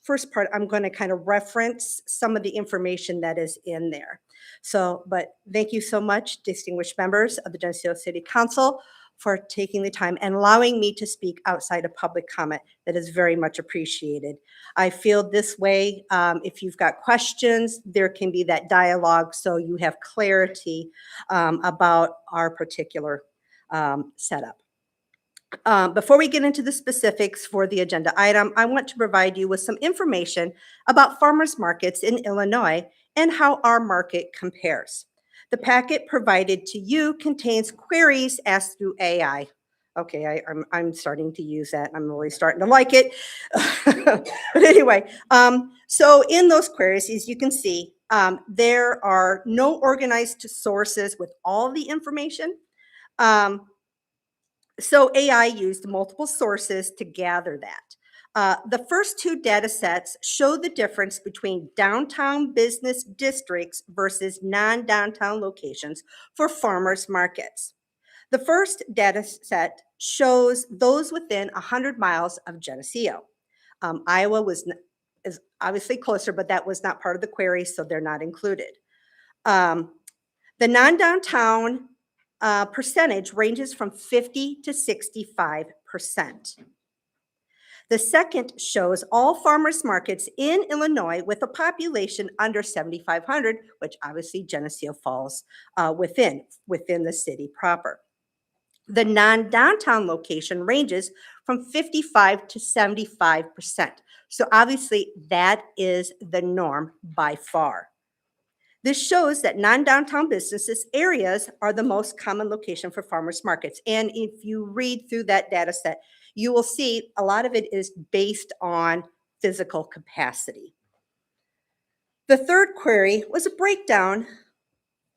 first part, I'm going to kind of reference some of the information that is in there. So, but thank you so much, distinguished members of the Geneseo City Council, for taking the time and allowing me to speak outside of public comment. That is very much appreciated. I feel this way, if you've got questions, there can be that dialogue so you have clarity about our particular setup. Before we get into the specifics for the agenda item, I want to provide you with some information about farmers markets in Illinois and how our market compares. The packet provided to you contains queries asked through AI. Okay, I'm starting to use that. I'm really starting to like it. But anyway, so in those queries, as you can see, there are no organized sources with all the information. So AI used multiple sources to gather that. The first two data sets show the difference between downtown business districts versus non-downtown locations for farmers markets. The first data set shows those within 100 miles of Geneseo. Iowa is obviously closer, but that was not part of the query, so they're not included. The non-downtown percentage ranges from 50 to 65%. The second shows all farmers markets in Illinois with a population under 7,500, which obviously Geneseo falls within the city proper. The non-downtown location ranges from 55 to 75%. So obviously that is the norm by far. This shows that non-downtown businesses areas are the most common location for farmers markets. And if you read through that data set, you will see a lot of it is based on physical capacity. The third query was a breakdown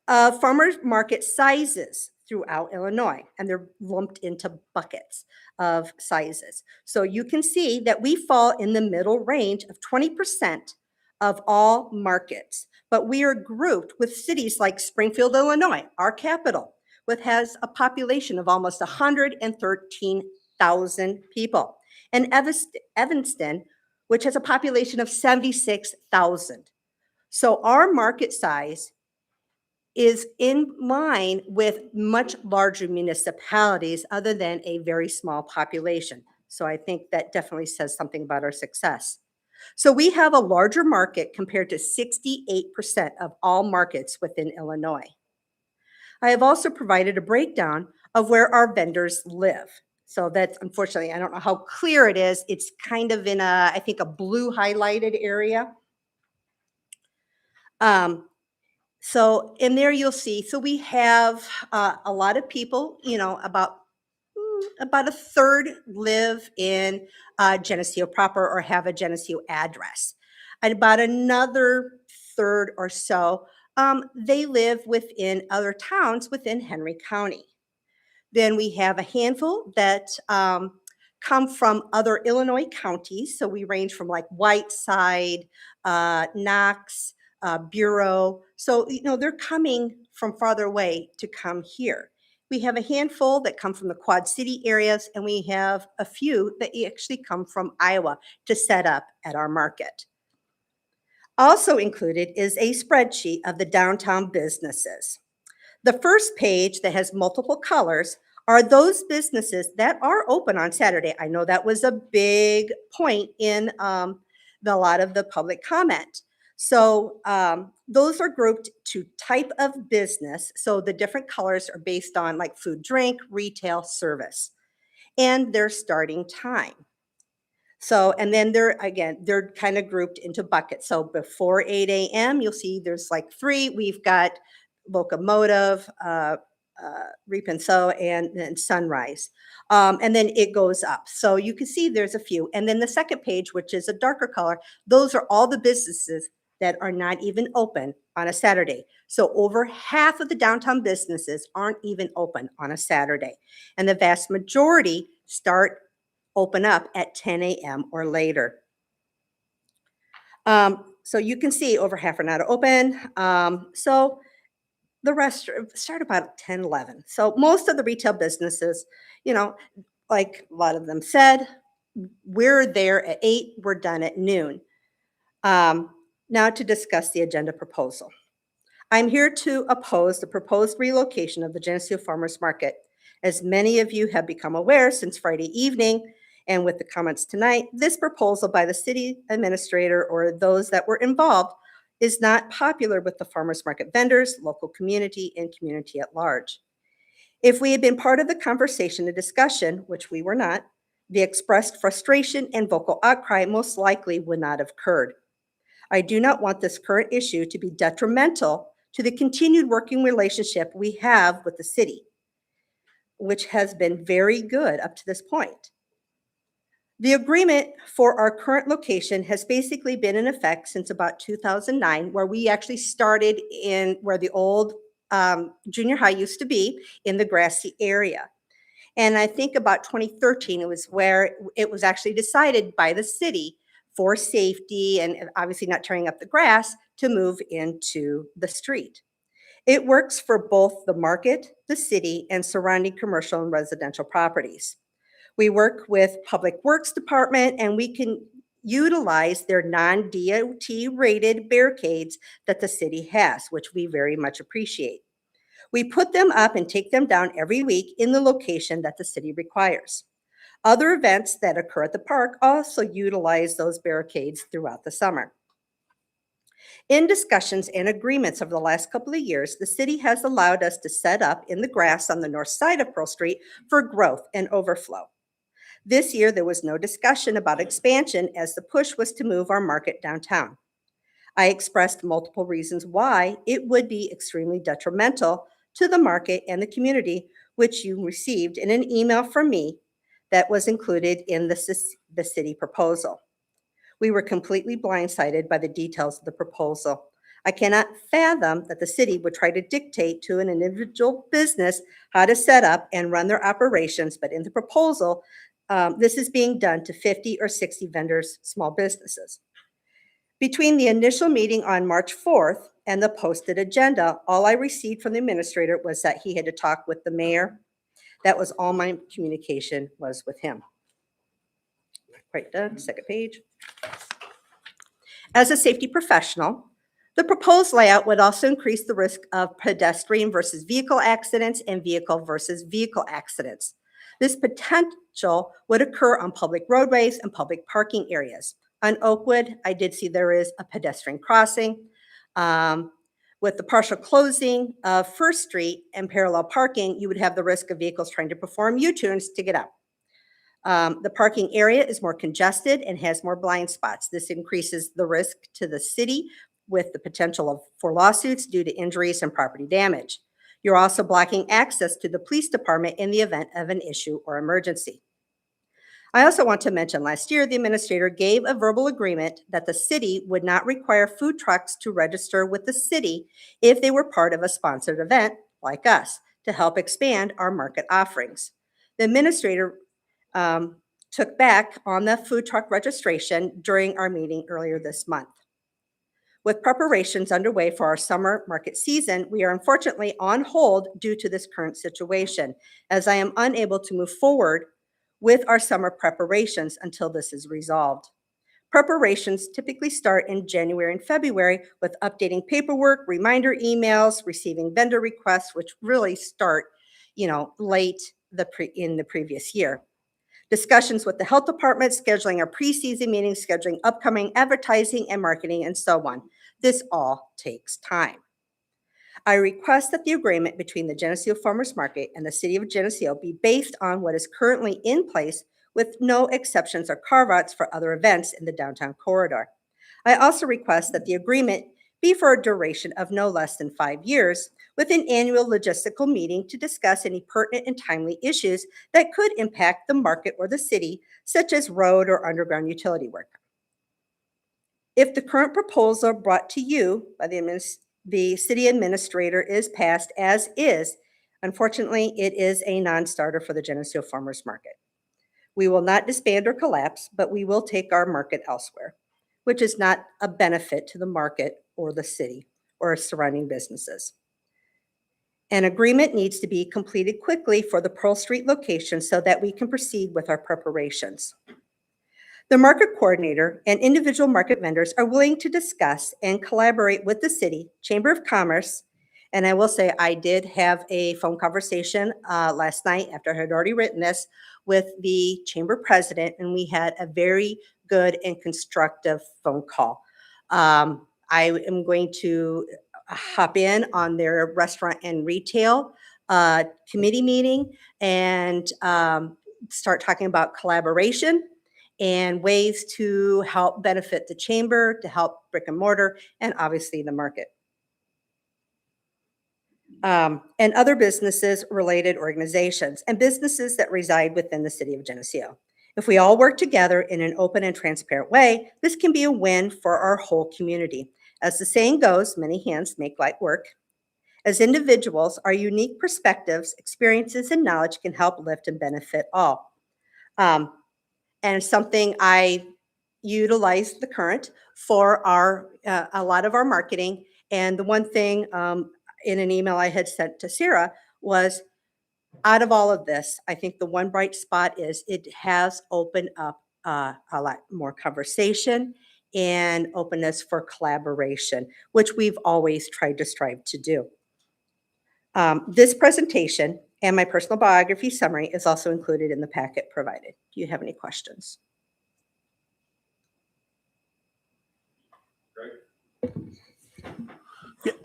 of farmers market sizes throughout Illinois, and they're lumped into buckets of sizes. So you can see that we fall in the middle range of 20% of all markets, but we are grouped with cities like Springfield, Illinois, our capital, which has a population of almost 113,000 people, and Evanston, which has a population of 76,000. So our market size is in line with much larger municipalities other than a very small population. So I think that definitely says something about our success. So we have a larger market compared to 68% of all markets within Illinois. I have also provided a breakdown of where our vendors live. So that's unfortunately, I don't know how clear it is. It's kind of in I think a blue highlighted area. So in there you'll see, so we have a lot of people, you know, about a third live in Geneseo proper or have a Geneseo address. And about another third or so, they live within other towns within Henry County. Then we have a handful that come from other Illinois counties. So we range from like Whiteside, Knox, Bureau. So, you know, they're coming from farther away to come here. We have a handful that come from the Quad City areas, and we have a few that actually come from Iowa to set up at our market. Also included is a spreadsheet of the downtown businesses. The first page that has multiple colors are those businesses that are open on Saturday. I know that was a big point in a lot of the public comment. So those are grouped to type of business. So the different colors are based on like food, drink, retail, service, and their starting time. So, and then they're kind of grouped into buckets. So before 8 a.m., you'll see there's like 3. We've got locomotive, reap and sow, and sunrise. And then it goes up. So you can see there's a few. And then the second page, which is a darker color, those are all the businesses that are not even open on a Saturday. So over half of the downtown businesses aren't even open on a Saturday. And the vast majority start open up at 10 a.m. or later. So you can see over half are not open. So the rest start about 10, 11. So most of the retail businesses, you know, like a lot of them said, we're there at 8, we're done at noon. Now to discuss the agenda proposal. I'm here to oppose the proposed relocation of the Geneseo Farmers Market. As many of you have become aware since Friday evening, and with the comments tonight, this proposal by the city administrator or those that were involved is not popular with the farmers market vendors, local community, and community at large. If we had been part of the conversation and discussion, which we were not, the expressed frustration and vocal outcry most likely would not have occurred. I do not want this current issue to be detrimental to the continued working relationship we have with the city, which has been very good up to this point. The agreement for our current location has basically been in effect since about 2009, where we actually started in where the old junior high used to be in the grassy area. And I think about 2013, it was where it was actually decided by the city for safety and obviously not tearing up the grass to move into the street. It works for both the market, the city, and surrounding commercial and residential properties. We work with Public Works Department and we can utilize their non-DOT rated barricades that the city has, which we very much appreciate. We put them up and take them down every week in the location that the city requires. Other events that occur at the park also utilize those barricades throughout the summer. In discussions and agreements over the last couple of years, the city has allowed us to set up in the grass on the north side of Pearl Street for growth and overflow. This year, there was no discussion about expansion as the push was to move our market downtown. I expressed multiple reasons why it would be extremely detrimental to the market and the community, which you received in an email from me that was included in the city proposal. We were completely blindsided by the details of the proposal. I cannot fathom that the city would try to dictate to an individual business how to set up and run their operations, but in the proposal, this is being done to 50 or 60 vendors, small businesses. Between the initial meeting on March 4th and the posted agenda, all I received from the administrator was that he had to talk with the mayor. That was all my communication was with him. Right done, second page. As a safety professional, the proposed layout would also increase the risk of pedestrian versus vehicle accidents and vehicle versus vehicle accidents. This potential would occur on public roadways and public parking areas. On Oakwood, I did see there is a pedestrian crossing. With the partial closing of First Street and parallel parking, you would have the risk of vehicles trying to perform U-turns to get out. The parking area is more congested and has more blind spots. This increases the risk to the city with the potential for lawsuits due to injuries and property damage. You're also blocking access to the police department in the event of an issue or emergency. I also want to mention last year, the administrator gave a verbal agreement that the city would not require food trucks to register with the city if they were part of a sponsored event like us to help expand our market offerings. The administrator took back on the food truck registration during our meeting earlier this month. With preparations underway for our summer market season, we are unfortunately on hold due to this current situation, as I am unable to move forward with our summer preparations until this is resolved. Preparations typically start in January and February with updating paperwork, reminder emails, receiving vendor requests, which really start, late in the previous year. Discussions with the health department, scheduling our preseason meetings, scheduling upcoming advertising and marketing, and so on. This all takes time. I request that the agreement between the Geneseo Farmers Market and the City of Geneseo be based on what is currently in place with no exceptions or carve-outs for other events in the downtown corridor. I also request that the agreement be for a duration of no less than 5 years, with an annual logistical meeting to discuss any pertinent and timely issues that could impact the market or the city, such as road or underground utility work. If the current proposal brought to you by the city administrator is passed as is, unfortunately, it is a non-starter for the Geneseo Farmers Market. We will not disband or collapse, but we will take our market elsewhere, which is not a benefit to the market or the city or surrounding businesses. An agreement needs to be completed quickly for the Pearl Street location so that we can proceed with our preparations. The market coordinator and individual market vendors are willing to discuss and collaborate with the city, Chamber of Commerce, and I will say I did have a phone conversation last night after I had already written this with the chamber president, and we had a very good and constructive phone call. I am going to hop in on their restaurant and retail committee meeting and start talking about collaboration and ways to help benefit the chamber, to help brick and mortar, and obviously the market. And other businesses related organizations and businesses that reside within the city of Geneseo. If we all work together in an open and transparent way, this can be a win for our whole community. As the saying goes, many hands make light work. As individuals, our unique perspectives, experiences, and knowledge can help lift and benefit all. And something I utilize the current for our a lot of our marketing. And the one thing in an email I had sent to Sarah was, out of all of this, I think the one bright spot is it has opened up a lot more conversation and openness for collaboration, which we've always tried to strive to do. This presentation and my personal biography summary is also included in the packet provided. Do you have any questions?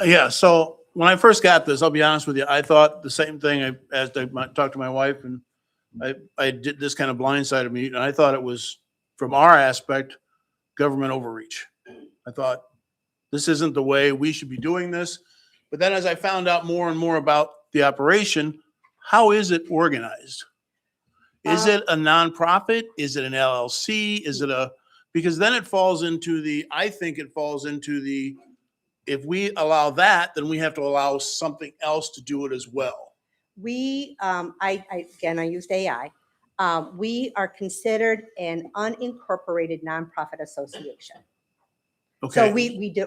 Yeah, so when I first got this, I'll be honest with you, I thought the same thing as I talked to my wife, and I did this kind of blindsided me, and I thought it was, from our aspect, government overreach. I thought, this isn't the way we should be doing this. But then as I found out more and more about the operation, how is it organized? Is it a nonprofit? Is it an LLC? Is it because then it falls into I think it falls into if we allow that, then we have to allow something else to do it as well. We, again, I used AI. We are considered an unincorporated nonprofit association. Okay. So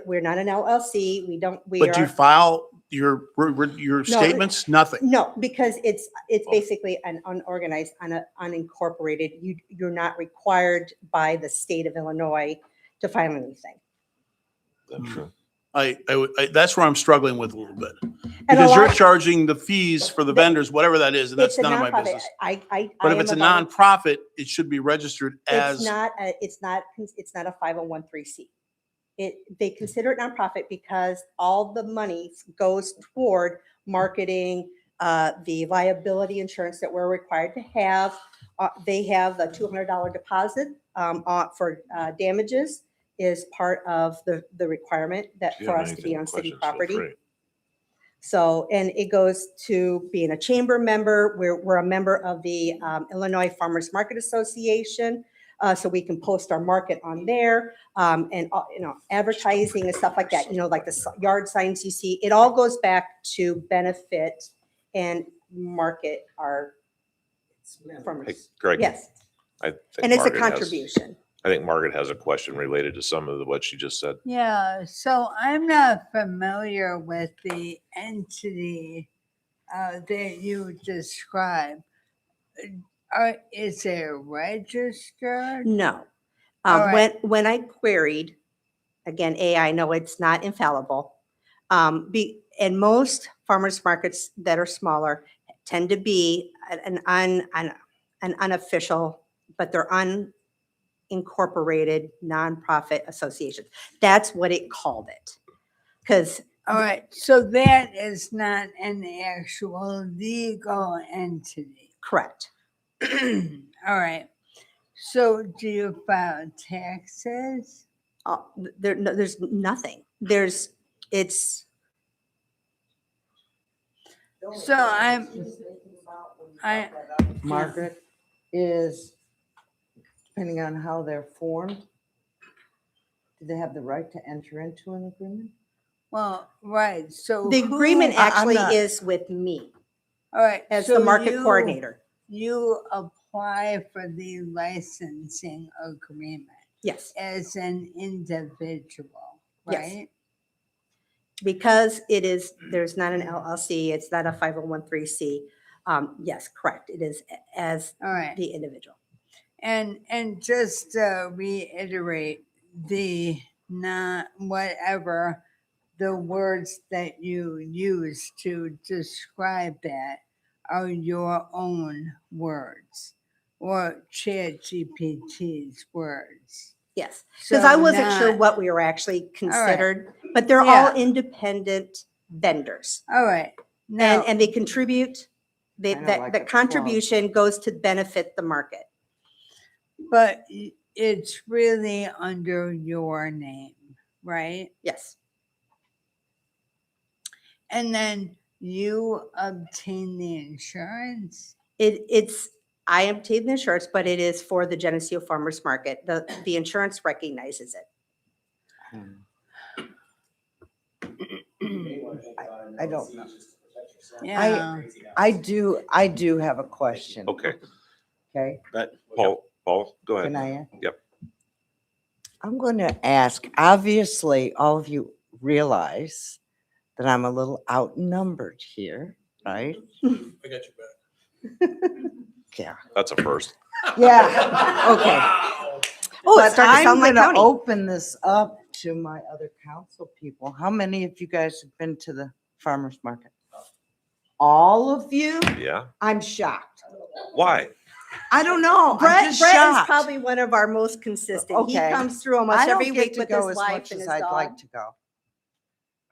we're not an LLC. But do you file your statements? Nothing. No, because it's basically an unorganized, unincorporated. You're not required by the state of Illinois to file anything. That's true. That's where I'm struggling with a little bit. Because you're charging the fees for the vendors, whatever that is, and that's none of my business. But if it's a nonprofit, it should be registered as. It's not a 501(c)(3). They consider it nonprofit because all the money goes toward marketing, the liability insurance that we're required to have. They have a $200 deposit for damages is part of the requirement that for us to be on city property. So, and it goes to being a chamber member. We're a member of the Illinois Farmers Market Association. So we can post our market on there, and advertising and stuff like that. Like the yard signs you see. It all goes back to benefit and market our farmers. Hey, Greg. Yes, I think and it's Margaret a contribution. I think Margaret has a question related to some of what she just said. Yeah, so I'm not familiar with the entity that you described. Is it registered? No. All right. When I queried, again, AI, no, it's not infallible. And most farmers markets that are smaller tend to be an unofficial, but they're unincorporated nonprofit associations. That's what it called it. Because all right, so that is not an actual legal entity. Correct. All right. So do you file taxes? There's nothing. So Margaret, is depending on how they're formed, do they have the right to enter into an agreement? Well, right. So the agreement actually is with me. All right. As so the market coordinator. You apply for the licensing agreement Yes, as an individual, Yes. right? because there's not an LLC, it's not a 501(c)(3). Yes, correct. It is as All right. the individual. And just to reiterate, the not whatever the words that you use to describe that are your own words or ChatGPT's words. Yes, because I wasn't sure not- what we were actually right. considered, but they're Yeah. all independent vendors. All right. Now, And they contribute, Kinda like the a club. contribution goes to benefit the market. but it's really under your name, right? Yes, And then you obtain the insurance. I obtained the insurance, but it is for the Geneseo Farmers Market. The insurance recognizes it. I don't know. Yeah. I do have a question. Okay, Okay, Paul, go can ahead. I? Yep. I'm going to ask, obviously, all of you realize that I'm a little outnumbered here, right? I got your back. Yeah. That's a first. Yeah, okay. Oh, it But started to sound like I'm gonna county. open this up to my other council people. How many of you guys have been to the farmer's market? All of you? Yeah. I'm shocked. Why? I don't know. I'm Brett just is shocked. probably one of our most consistent. He Okay. comes through I almost don't every get week to with go his as wife much and as his I'd dog. like to go.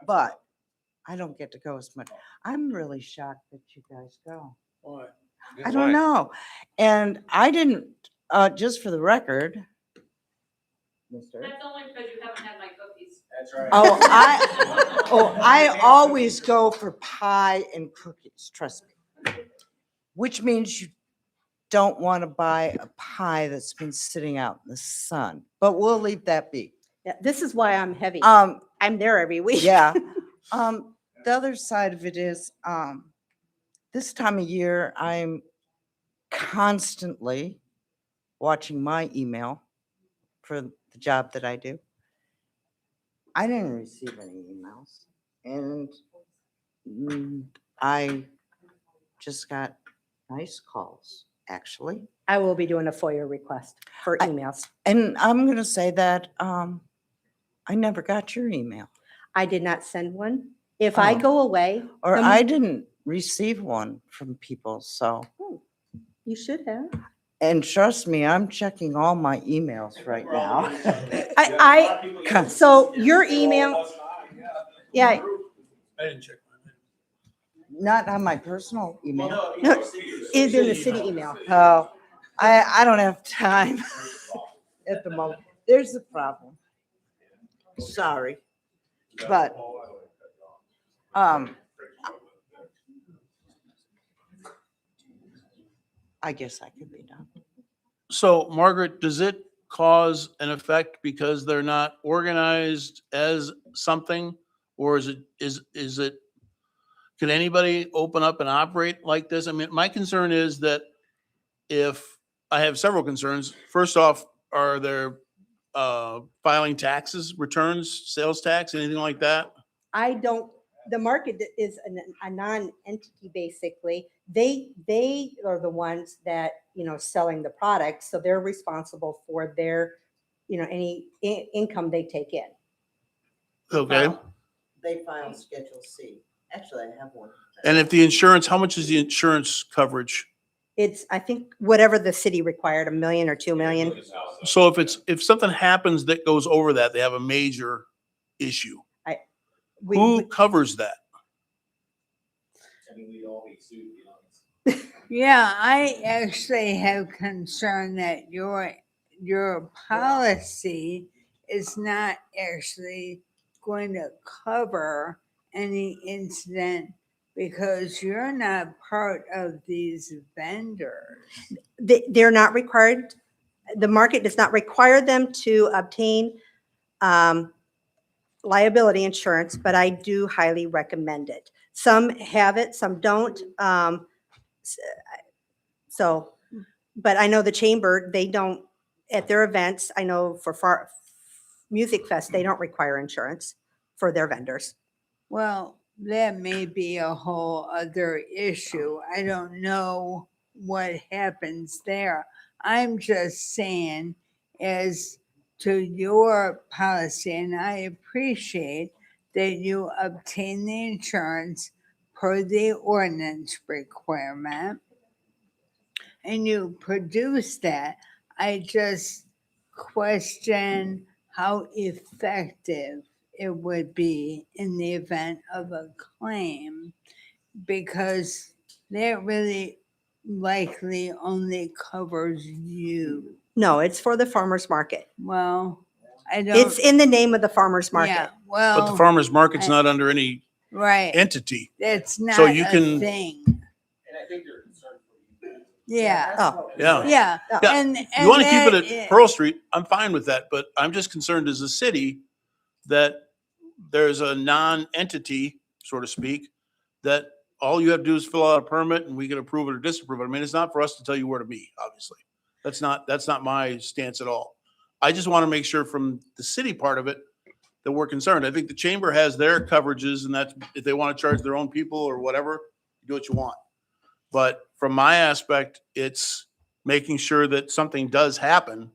But I don't get to go as much. I'm really shocked that you guys go. Why? I don't know. And I didn't, just for the record. Mister. That's only because you haven't had my cookies. That's right. I always go for pie and cookies, trust me. Which means you don't want to buy a pie that's been sitting out in the sun, but we'll leave that be. Yeah, this is why I'm heavy. Um, I'm there every week. yeah. The other side of it is, this time of year, I'm constantly watching my email for the job that I do. I didn't receive any emails, and I just got nice calls, actually. I will be doing a FOIA request for emails. And I'm gonna say that, I never got your email. I did not send one. If I Oh. go away. Or the- I didn't receive one from people, so. You should have. And trust me, I'm checking all my emails right now. So your email, yeah, I didn't check mine. Not on my personal email. no, is in the city email. Oh, I don't have time at the moment. There's the problem. Sorry. But, I guess I could be done. So Margaret, does it cause an effect because they're not organized as something? Or is it, can anybody open up and operate like this? I mean, my concern is that if, I have several concerns. First off, are there filing taxes, returns, sales tax, anything like that? The market is a non-entity, basically. They are the ones that, selling the product, so they're responsible for their, any income they take in. Okay. They file Schedule C. Actually, I have one. And if the insurance, how much is the insurance coverage? It's, I think, whatever the city required, $1 million or $2 million. So if something happens that goes over that, they have a major issue. Who covers that? Yeah, I actually have concern that your policy is not actually going to cover any incident because you're not part of these vendors. They're not required, the market does not require them to obtain liability insurance, but I do highly recommend it. Some have it, some don't. So But I know the chamber, they don't, at their events, I know for Music Fest, they don't require insurance for their vendors. Well, that may be a whole other issue. I don't know what happens there. I'm just saying as to your policy, and I appreciate that you obtain the insurance per the ordinance requirement and you produce that. I just question how effective it would be in the event of a claim, because that really likely only covers you. No, it's for the farmer's market. Well, I don't. It's in the name of the farmer's market. Yeah, well. But the farmer's market's I- not under any Right. entity. That's not So you a can- thing. Yeah. Oh. Yeah. Yeah. Yeah. And, You want to keep it that at Pearl Street, I'm fine with that, but I'm just concerned as a city that there's a non-entity, so to speak, that all you have to do is fill out a permit and we can approve it or disapprove it. I mean, it's not for us to tell you where to be, obviously. That's not my stance at all. I just want to make sure from the city part of it that we're concerned. I think the chamber has their coverages, and that's if they want to charge their own people or whatever, do what you want. But from my aspect, it's making sure that something does happen,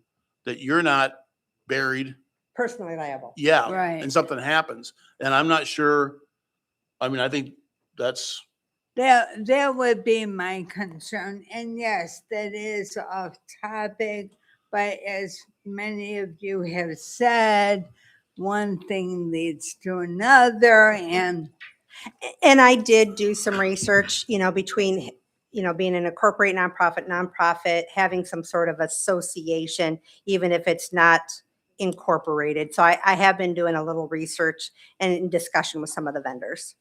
that you're not buried. Personally liable. Yeah. Right. And something happens. And I'm not sure, I mean, I think that's, That would be my concern. And yes, that is off topic, but as many of you have said, one thing leads to another, and And I did do some research, between, being an incorporated nonprofit, having some sort of association, even if it's not incorporated. So I have been doing a little research and in discussion with some of the vendors.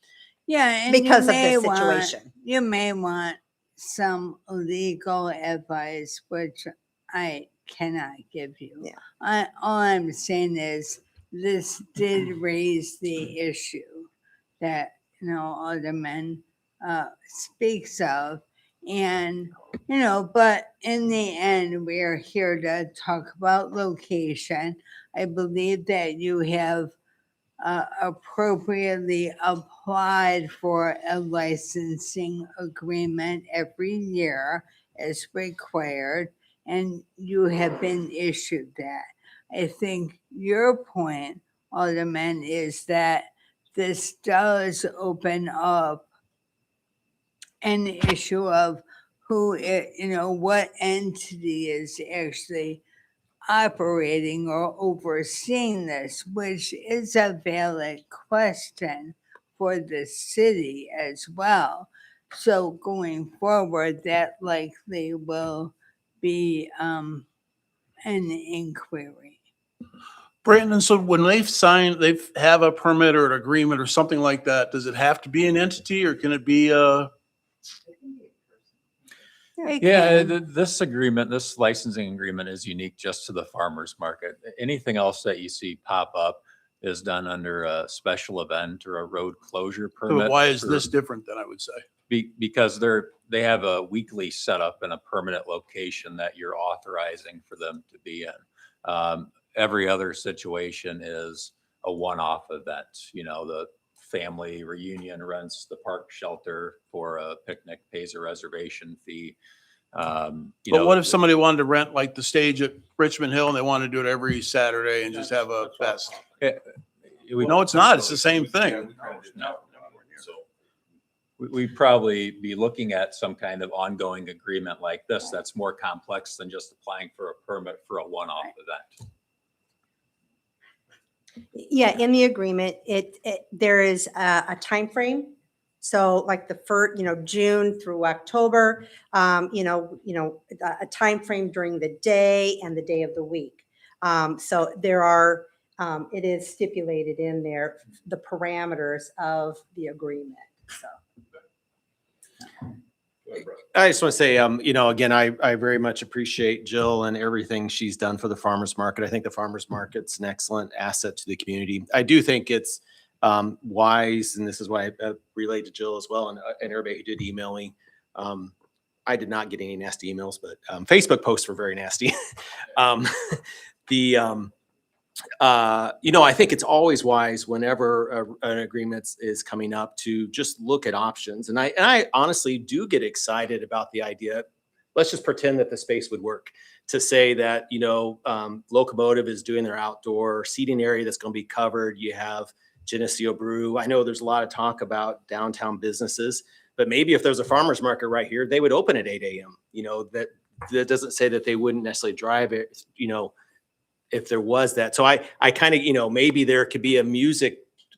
yeah, and Because you of this may want- situation. you may want some legal advice, which I cannot give you. Yeah. All I'm saying is this did raise the issue that, Alderman speaks of. And, but in the end, we are here to talk about location. I believe that you have appropriately applied for a licensing agreement every year as required, and you have been issued that. I think your point, Alderman, is that this does open up an issue of what entity is actually operating or overseeing this, which is a valid question for the city as well. So going forward, that likely will be an inquiry. Brandon, so when they have a permit or an agreement or something like that, does it have to be an entity or can it be Yeah, this agreement, this licensing agreement is unique just to the farmer's market. Anything else that you see pop up is done under a special event or a road closure permit. why is for- this different than I would say? Because they have a weekly setup in a permanent location that you're authorizing for them to be in. Every other situation is a one-off event. The family reunion rents the park shelter for a picnic, pays a reservation fee. But what if somebody wanted to rent like the stage at Richmond Hill and they want to do it every Saturday and just have a fest? No, it's not. It's the same thing. We'd probably be looking at some kind of ongoing agreement like this that's more complex than just applying for a permit for a one-off event. Yeah, in the agreement, there is a time frame. So like the first, June through October, a time frame during the day and the day of the week. So it is stipulated in there, the parameters of the agreement, so. I just want to say, again, I very much appreciate Jill and everything she's done for the farmer's market. I think the farmer's market's an excellent asset to the community. I do think it's wise, and this is why I relate to Jill as well, and everybody who did email me. I did not get any nasty emails, but Facebook posts were very nasty. um, the I think it's always wise whenever an agreement is coming up to just look at options. And I honestly do get excited about the idea. Let's just pretend that the space would work to say that, Locomotive is doing their outdoor seating area that's going to be covered. You have Geneseo Brew. I know there's a lot of talk about downtown businesses, but maybe if there's a farmer's market right here, they would open at 8 a.m. That doesn't say that they wouldn't necessarily drive it, if there was that. So I kind of, maybe there could be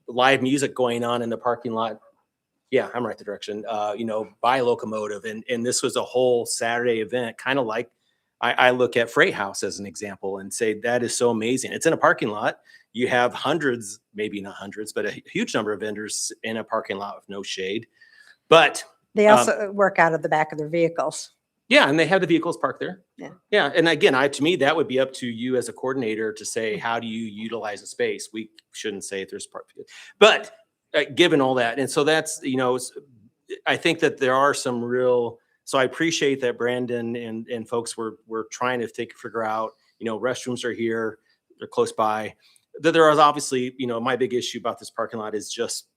live music going on in the parking lot. Yeah, I'm right the direction, by Locomotive. And this was a whole Saturday event, kind of like I look at Freight House as an example and say, that is so amazing. It's in a parking lot. You have hundreds, maybe not hundreds, but a huge number of vendors in a parking lot with no shade. But They also work out of the back of their vehicles. yeah, and they have the vehicles parked there. Yeah. Yeah, and again, to me, that would be up to you as a coordinator to say, how do you utilize a space? We shouldn't say if there's but given all that, and so that's, I think that there are some real. So I appreciate that Brandon and folks were trying to figure out, restrooms are here, they're close by. That there is obviously, my big issue about this parking lot is just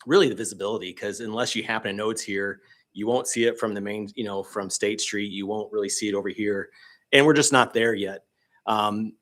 really the visibility, because unless you happen to know it's here, you won't see it from the main, from State Street. You won't really see it over here. And we're just not there yet. And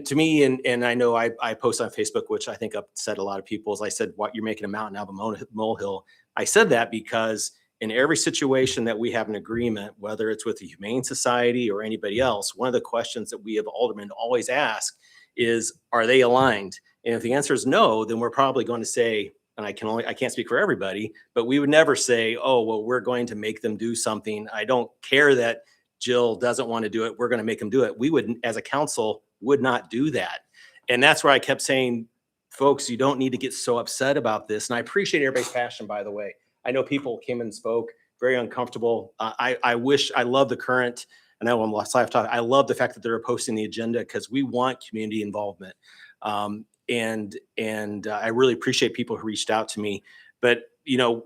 to me, and I know I post on Facebook, which I think upset a lot of people, is I said, what, you're making a mountain out of a molehill. I said that because in every situation that we have an agreement, whether it's with the Humane Society or anybody else, one of the questions that we have aldermen always ask is, are they aligned? And if the answer is no, then we're probably going to say, and I can't speak for everybody, but we would never say, oh, well, we're going to make them do something. I don't care that Jill doesn't want to do it. We're going to make them do it. We would, as a council, would not do that. And that's where I kept saying, folks, you don't need to get so upset about this. And I appreciate everybody's passion, by the way. I know people came and spoke, very uncomfortable. I love the current, I know I'm lost live talk. I love the fact that they're posting the agenda, because we want community involvement. And I really appreciate people who reached out to me, but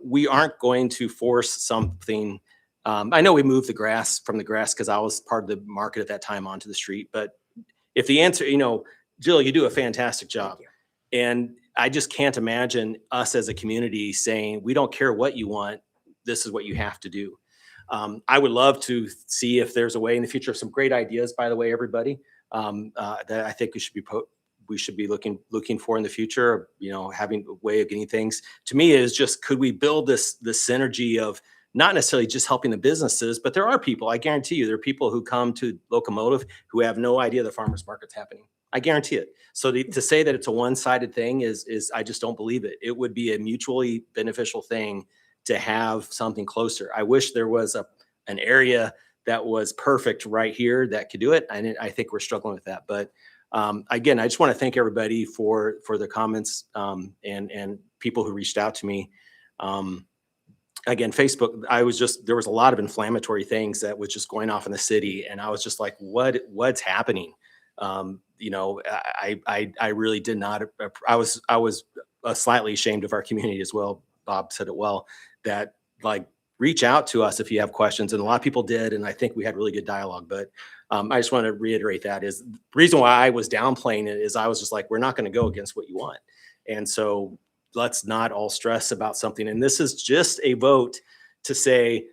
we aren't going to force something. I know we moved the grass from the grass because I was part of the market at that time onto the street. But if the answer, Jill, you do a fantastic job. And I just can't imagine us as a community saying, we don't care what you want, this is what you have to do. I would love to see if there's a way in the future. Some great ideas, by the way, everybody, that I think we should be looking for in the future, having a way of getting things. To me, is just, could we build this synergy of not necessarily just helping the businesses, but there are people, I guarantee you, there are people who come to Locomotive who have no idea the farmer's market's happening. I guarantee it. So to say that it's a one-sided thing is I just don't believe it. It would be a mutually beneficial thing to have something closer. I wish there was an area that was perfect right here that could do it. And I think we're struggling with that. But again, I just want to thank everybody for the comments and people who reached out to me. Again, Facebook, there was a lot of inflammatory things that was just going off in the city. And I was just like, what's happening? I really did not, I was slightly ashamed of our community as well. Bob said it well, that reach out to us if you have questions. And a lot of people did. And I think we had really good dialogue, but I just want to reiterate that is the reason why I was downplaying it is I was just like, we're not going to go against what you want. And so let's not all stress about something. And this is just a vote to say,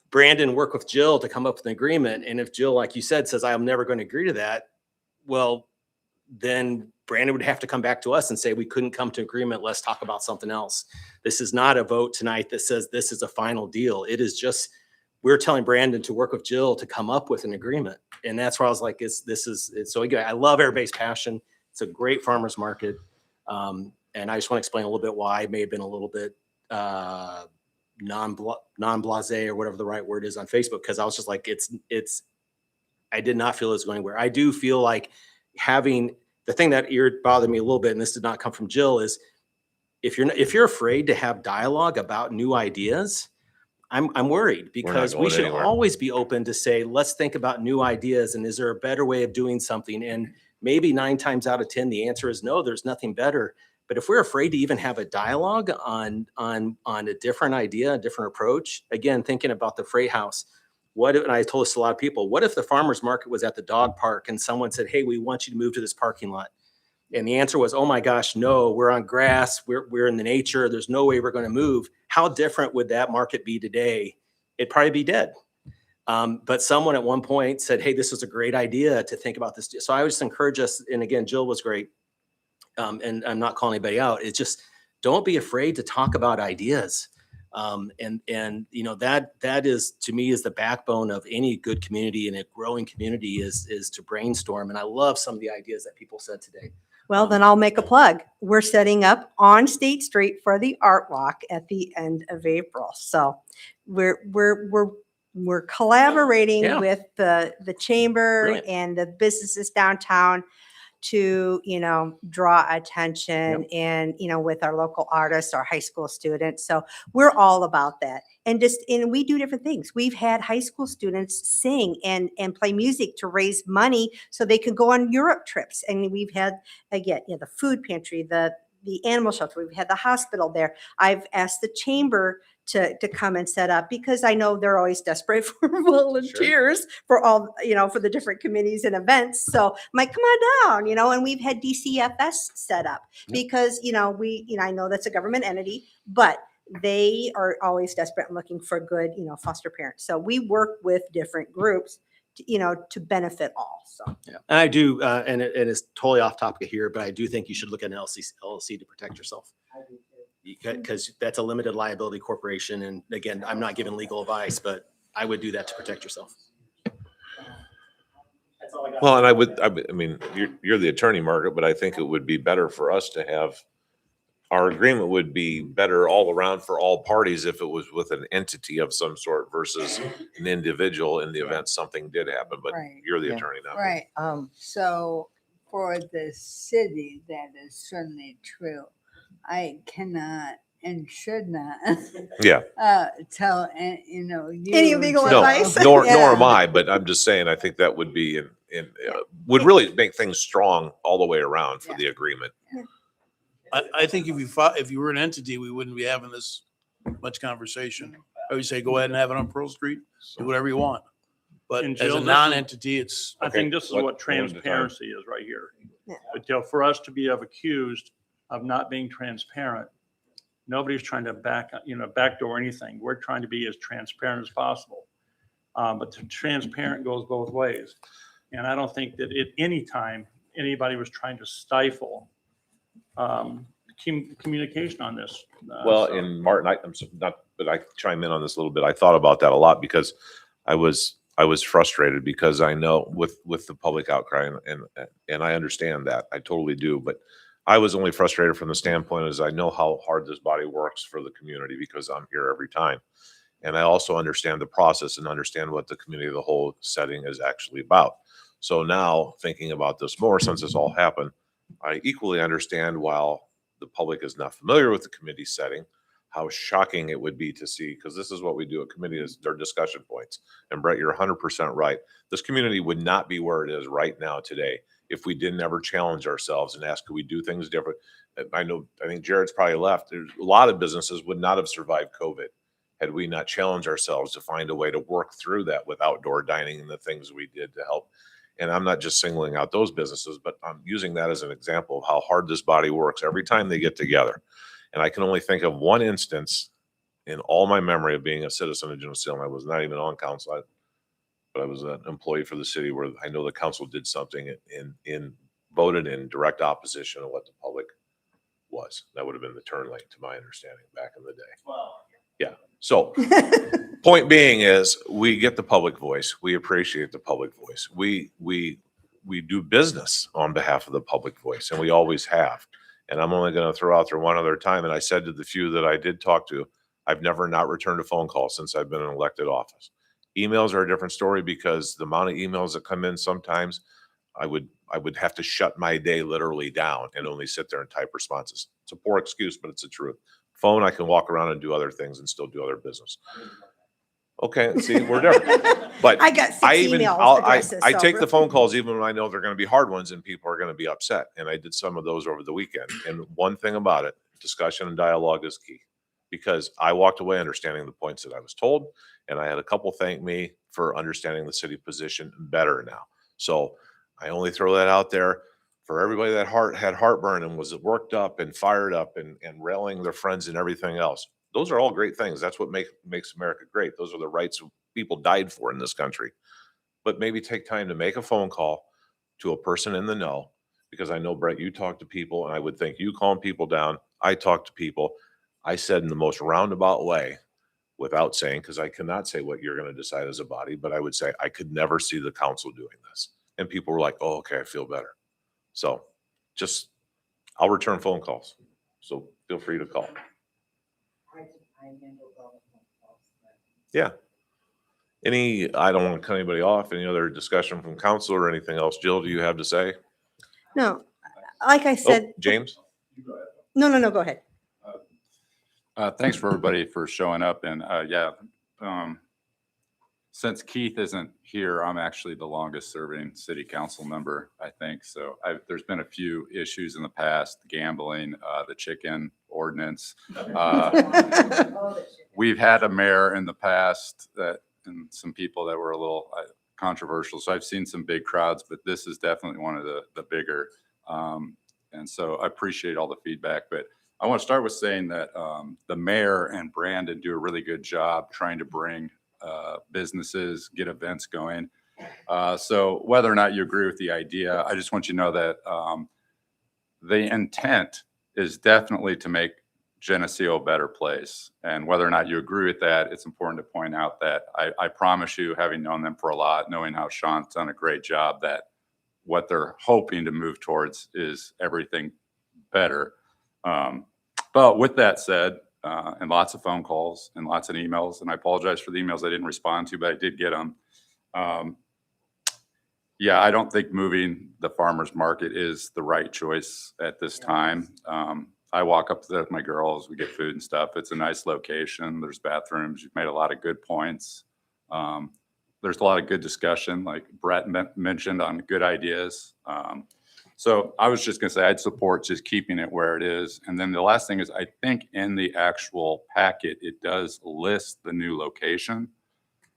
Brandon, work with Jill to come up with an agreement. And if Jill, like you said, says, I'm never going to agree to that, well, then Brandon would have to come back to us and say, we couldn't come to agreement. Let's talk about something else. This is not a vote tonight that says this is a final deal. It is just, we're telling Brandon to work with Jill to come up with an agreement. And that's where I was like, so again, I love everybody's passion. It's a great farmer's market. And I just want to explain a little bit why I may have been a little bit non-blasé or whatever the right word is on Facebook. Cause I was just like, I did not feel it was going anywhere. I do feel like having the thing that bothered me a little bit, and this did not come from Jill, is if you're afraid to have dialogue about new ideas, I'm worried, because we should always be open to say, let's think about new ideas. And is there a better way of doing something? And maybe 9 times out of 10, the answer is no, there's nothing better. But if we're afraid to even have a dialogue on a different idea, a different approach, again, thinking about the freight house, what if, and I told this to a lot of people, what if the farmer's market was at the dog park and someone said, hey, we want you to move to this parking lot? And the answer was, oh my gosh, no, we're on grass. We're in the nature. There's no way we're going to move. How different would that market be today? It'd probably be dead. But someone at one point said, hey, this was a great idea to think about this. So I would just encourage us. And again, Jill was great. And I'm not calling anybody out. It's just, don't be afraid to talk about ideas. And you know, that is, to me, is the backbone of any good community and a growing community is to brainstorm. And I love some of the ideas that people said today. Well, then I'll make a plug. We're setting up on State Street for the Art Walk at the end of April. So we're collaborating Yeah. with the chamber Brilliant. and the businesses downtown to, you know, draw attention and, you know, with our local artists, our high school students. So we're all about that. And we do different things. We've had high school students sing and play music to raise money so they could go on Europe trips. And we've had, again, you know, the food pantry, the animal shelter, we've had the hospital there. I've asked the chamber to come and set up because I know they're always desperate for volunteers for all, you know, for the different committees and events. So I'm like, come on down, you know, and we've had DCFS set up because, you know, I know that's a government entity, but they are always desperate and looking for good, you know, foster parents. So we work with different groups, you know, to benefit all. So. Yeah. And I do, and it is totally off topic here, but I do think you should look at an LLC to protect yourself. Because that's a limited liability corporation. And again, I'm not giving legal advice, but I would do that to protect yourself. Well, and I mean, you're the attorney, Margaret, but I think it would be better for us to have, our agreement would be better all around for all parties if it was with an entity of some sort versus an individual in the event something did happen, but Right. you're the attorney now. Right. So for the city, that is certainly true. I cannot and should not Yeah. tell, you know, you Any legal No, advice? nor Yeah. am I, but I'm just saying, I think that would be would really make things strong all the way around for the agreement. I think if you were an entity, we wouldn't be having this much conversation. I would say, go ahead and have it on Pearl Street, do whatever you want. But And as Jill, a this is- non-entity, it's. I think this is What- what one at a time. transparency is right here. Yeah. But you know, for us to be accused of not being transparent, nobody's trying to backdoor anything. We're trying to be as transparent as possible. But the transparent goes both ways. And I don't think that at any time, anybody was trying to stifle communication on this. Well, So- and Martin, but I chime in on this a little bit. I thought about that a lot because I was frustrated because I know with the public outcry and I understand that. I totally do. But I was only frustrated from the standpoint as I know how hard this body works for the community because I'm here every time. And I also understand the process and understand what the community of the whole setting is actually about. So now thinking about this more since this all happened, I equally understand while the public is not familiar with the committee setting, how shocking it would be to see, because this is what we do at committee is their discussion points. And Brett, you're 100% right. This community would not be where it is right now today if we didn't ever challenge ourselves and ask, could we do things different? I think Jared's probably left. There's a lot of businesses would not have survived COVID had we not challenged ourselves to find a way to work through that with outdoor dining and the things we did to help. And I'm not just singling out those businesses, but I'm using that as an example of how hard this body works every time they get together. And I can only think of one instance in all my memory of being a citizen of Geneseo. I was not even on council, but I was an employee for the city where I know the council did something in voted in direct opposition of what the public was. That would have been the turn lane to my understanding back in the day. Yeah. So point being is we get the public voice. We appreciate the public voice. We do business on behalf of the public voice, and we always have. And I'm only going to throw out there one other time. And I said to the few that I did talk to, I've never not returned a phone call since I've been in elected office. Emails are a different story because the amount of emails that come in sometimes I would have to shut my day literally down and only sit there and type responses. It's a poor excuse, but it's the truth. Phone, I can walk around and do other things and still do other business. Okay, see, we're different. But I got 6 email addresses. I so take the really- phone calls even when I know they're gonna be hard ones and people are gonna be upset. And I did some of those over the weekend. And one thing about it, discussion and dialogue is key. Because I walked away understanding the points that I was told, and I had a couple thank me for understanding the city position better now. So I only throw that out there for everybody that had heartburn and was worked up and fired up and railing their friends and everything else. Those are all great things. That's what makes America great. Those are the rights people died for in this country. But maybe take time to make a phone call to a person in the know, because I know, Brett, you talk to people, and I would think you calm people down. I talk to people. I said in the most roundabout way, without saying, because I cannot say what you're going to decide as a body, but I would say I could never see the council doing this. And people were like, oh, okay, I feel better. So just, I'll return phone calls. So feel free to call. Yeah. I don't want to cut anybody off. Any other discussion from council or anything else? Jill, do you have to say? No, like I Oh, said, James? no, go ahead. Thanks for everybody for showing up. And since Keith isn't here, I'm actually the longest serving city council member, I think. So there's been a few issues in the past, gambling, the chicken ordinance. We've had a mayor in the past and some people that were a little controversial. So I've seen some big crowds, but this is definitely one of the bigger. And so I appreciate all the feedback, but I want to start with saying that the mayor and Brandon do a really good job trying to bring businesses, get events going. So whether or not you agree with the idea, I just want you to know that the intent is definitely to make Geneseo a better place. And whether or not you agree with that, it's important to point out that I promise you, having known them for a lot, knowing how Sean's done a great job, that what they're hoping to move towards is everything better. But with that said, and lots of phone calls and lots of emails, and I apologize for the emails I didn't respond to, but I did get them. Yeah, I don't think moving the farmer's market is the right choice at this time. I walk up there with my girls, we get food and stuff. It's a nice location. There's bathrooms. You've made a lot of good points. There's a lot of good discussion, like Brett mentioned, on good ideas. So I was just going to say I'd support just keeping it where it is. And then the last thing is, I think in the actual packet, it does list the new location.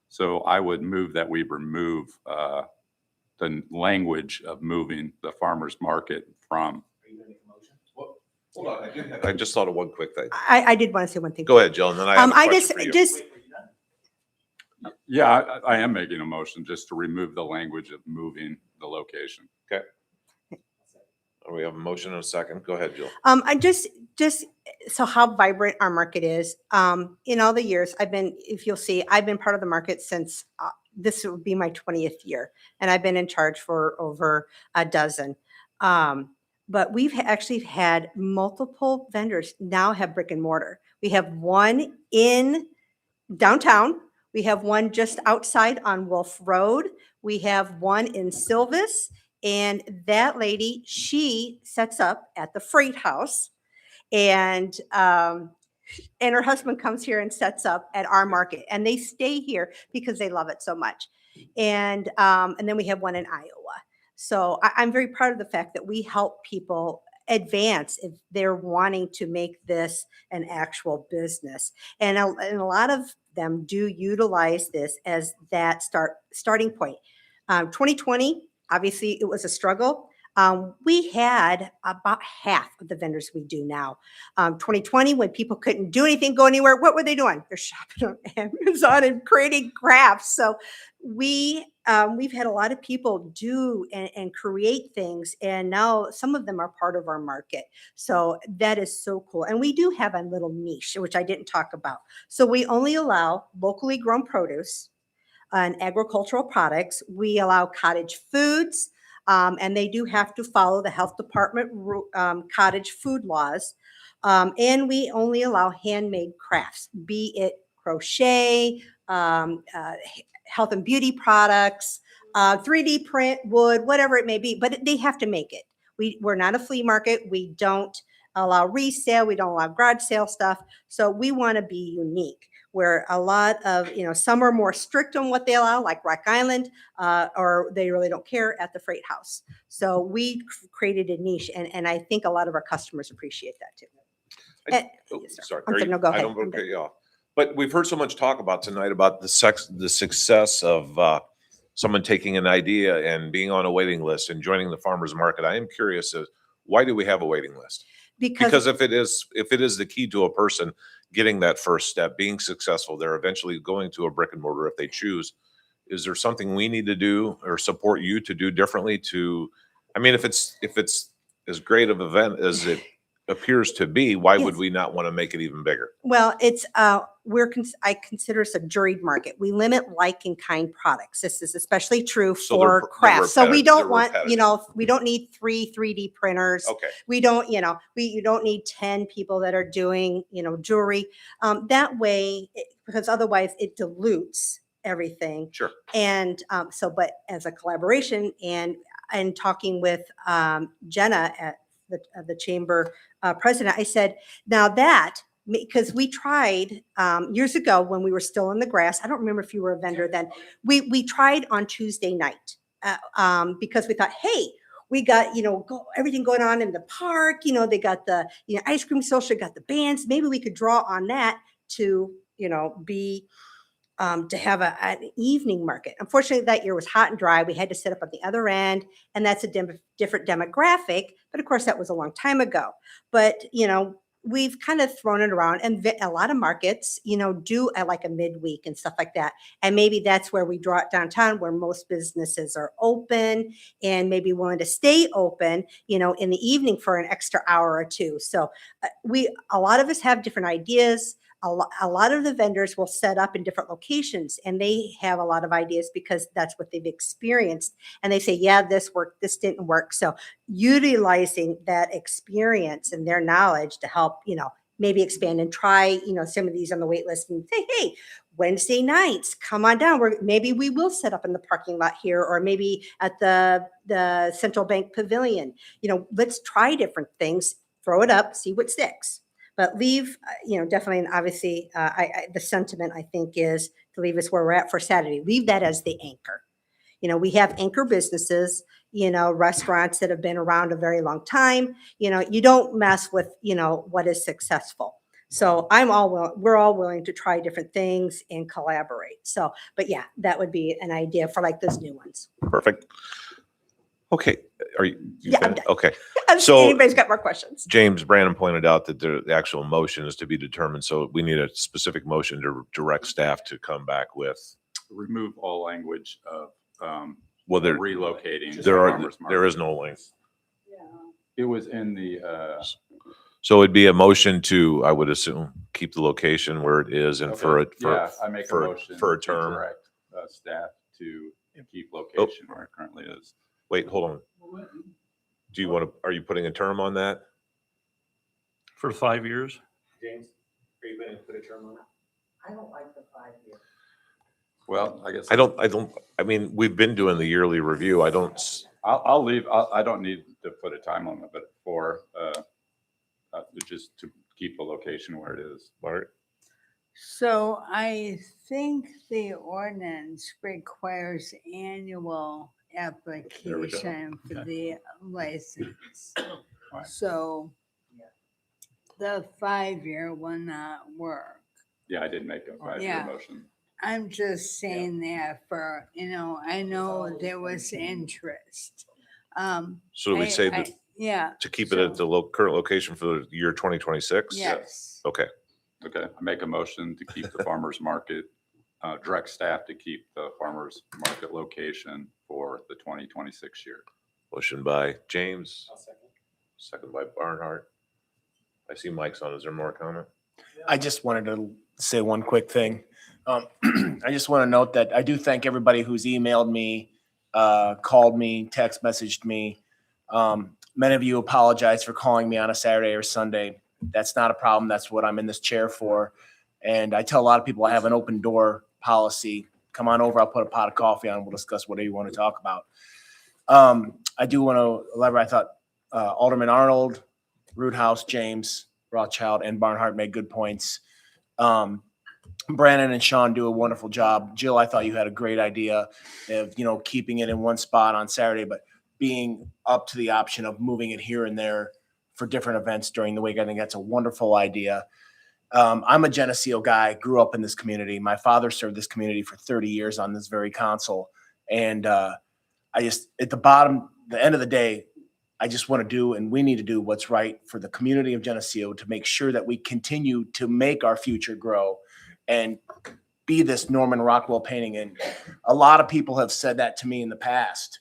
So I would move that we remove the language of moving the farmer's market from. Hold on, I just thought of one quick thing. I did want to say one thing. Go ahead, Jill, and then I have a question for you. Yeah, I am making a motion just to remove the language of moving the location. Okay. We have a motion and a second. Go ahead, Jill. I just so how vibrant our market is. In all the years I've been, if you'll see, I've been part of the market since this would be my 20th year, and I've been in charge for over a dozen. But we've actually had multiple vendors now have brick and mortar. We have one in downtown. We have one just outside on Wolf Road. We have one in Silvis. And that lady, she sets up at the Freight House, and her husband comes here and sets up at our market, and they stay here because they love it so much. And then we have one in Iowa. So I'm very proud of the fact that we help people advance if they're wanting to make this an actual business. And a lot of them do utilize this as that starting point. 2020, obviously, it was a struggle. We had about half of the vendors we do now. 2020, when people couldn't do anything, go anywhere, what were they doing? They're shopping on Amazon and creating crafts. So we've had a lot of people do and create things, and now some of them are part of our market. So that is so cool. And we do have a little niche, which I didn't talk about. So we only allow locally grown produce and agricultural products. We allow cottage foods, and they do have to follow the health department cottage food laws. And we only allow handmade crafts, be it crochet, health and beauty products, 3D print, wood, whatever it may be, but they have to make it. We're not a flea market. We don't allow resale. We don't allow garage sale stuff. So we want to be unique. where a lot of, some are more strict on what they allow, like Rock Island, or they really don't care at the Freight House. So we created a niche, and I think a lot of our customers appreciate that too. And- yes, sir. Sorry. I'm Are sorry, you- no, go I ahead. don't I'm cut done. you off. But we've heard so much talk about tonight about the success of someone taking an idea and being on a waiting list and joining the farmer's market. I am curious as why do we have a waiting list? Because if it is the key to a person getting that first step, being successful, they're eventually going to a brick and mortar if they choose. Is there something we need to do or support you to do differently to, I mean, if it's as great of an event as it appears to be, why would Yes. we not want to make it even bigger? Well, it's I consider us a juried market. We limit like and kind products. This is especially true So for they're crafts. So we repetitive- don't they're want, repetitive. we don't need 3D printers. Okay. We don't, you don't need 10 people that are doing, jewelry. That way, because otherwise it dilutes everything. Sure. And but as a collaboration and talking with Jenna at the chamber president, I said, now that, because we tried years ago when we were still in the grass. I don't remember if you were a vendor then. We tried on Tuesday night because we thought, hey, we got, everything going on in the park. They got the, ice cream social, got the bands. Maybe we could draw on that to, be to have an evening market. Unfortunately, that year was hot and dry. We had to set up on the other end, and that's a different demographic. But of course, that was a long time ago. But, we've kind of thrown it around, and a lot of markets, do like a midweek and stuff like that. And maybe that's where we draw it downtown, where most businesses are open and maybe willing to stay open, in the evening for an extra hour or two. So a lot of us have different ideas. A lot of the vendors will set up in different locations, and they have a lot of ideas because that's what they've experienced. And they say, yeah, this worked, this didn't work. So utilizing that experience and their knowledge to help, maybe expand and try, some of these on the wait list and say, hey, Wednesday nights, come on down. Maybe we will set up in the parking lot here, or maybe at the Central Bank Pavilion. Let's try different things, throw it up, see what sticks. But leave, definitely, and obviously, the sentiment, I think, is to leave us where we're at for Saturday. Leave that as the anchor. We have anchor businesses, restaurants that have been around a very long time. You don't mess with, what is successful. So we're all willing to try different things and collaborate. So, but yeah, that would be an idea for like those new ones. Perfect. Okay. Are you? Yeah, I'm finished? done. Okay. If So anybody's got more questions. James Brandon pointed out that the actual motion is to be determined. So we need a specific motion to direct staff to come back with. Remove all language of Well, there relocating. there is no link. It was in the, So it'd be a motion to, I would assume, keep the location where it is and for okay, yeah, I make a motion for a to term. direct staff to keep location where it currently is. Wait, hold on. Do you want to, are you putting a term on that? For 5 years? James, are you going to put a term on it? I don't like the 5 year. Well, I guess. I mean, we've been doing the yearly review. I'll leave, I don't need to put a time limit, but just to keep the location where it is. Mark? So I think the ordinance requires annual application for the license. Right. So the 5 year will not work. Yeah, I did make a 5 year Yeah. motion. I'm just saying that for, I know there was interest. So do we say that Yeah. to keep it at the current location for the year 2026? Yes. Okay. Okay, I make a motion to keep the farmer's market, direct staff to keep the farmer's market location for the 2026 year. Motion by James. Second by Barnhart. I see Mike's on. Is there more comment? I just wanted to say one quick thing. I just want to note that I do thank everybody who's emailed me, called me, text messaged me. Many of you apologize for calling me on a Saturday or Sunday. That's not a problem. That's what I'm in this chair for. And I tell a lot of people I have an open door policy. Come on over. I'll put a pot of coffee on. We'll discuss whatever you want to talk about. I do want to elaborate. I thought Alderman Arnold, Roothouse, James, Rothschild, and Barnhart made good points. Brandon and Sean do a wonderful job. Jill, I thought you had a great idea of, keeping it in one spot on Saturday, but being up to the option of moving it here and there for different events during the week. I think that's a wonderful idea. I'm a Geneseo guy, grew up in this community. My father served this community for 30 years on this very council. And I just, at the end of the day, I just want to do, and we need to do what's right for the community of Geneseo to make sure that we continue to make our future grow and be this Norman Rockwell painting. And a lot of people have said that to me in the past.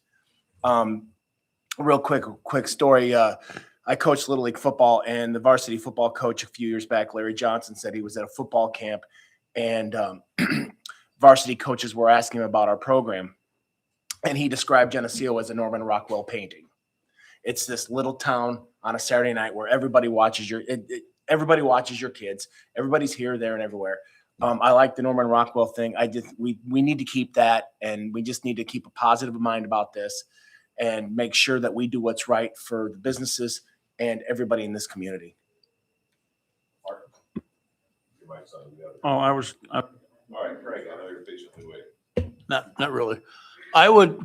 Real quick story. I coached Little League football, and the varsity football coach a few years back, Larry Johnson, said he was at a football camp, and varsity coaches were asking him about our program. And he described Geneseo as a Norman Rockwell painting. It's this little town on a Saturday night where everybody watches your kids. Everybody's here, there, and everywhere. I like the Norman Rockwell thing. We need to keep that, and we just need to keep a positive mind about this and make sure that we do what's right for the businesses and everybody in this community. Oh, All right, Craig, I know you're patiently waiting. Not really.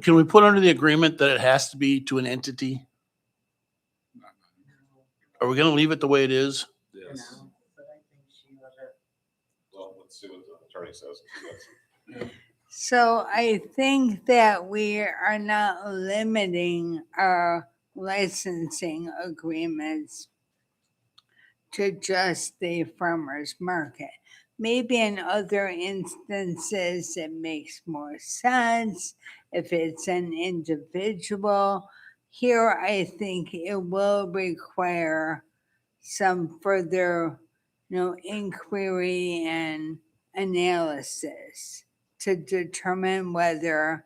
Can we put under the agreement that it has to be to an entity? Are we going to leave it the way it is? Yes. Well, let's see what the attorney says. So I think that we are not limiting our licensing agreements to just the farmer's market. Maybe in other instances, it makes more sense if it's an individual. Here, I think it will require some further, inquiry and analysis to determine whether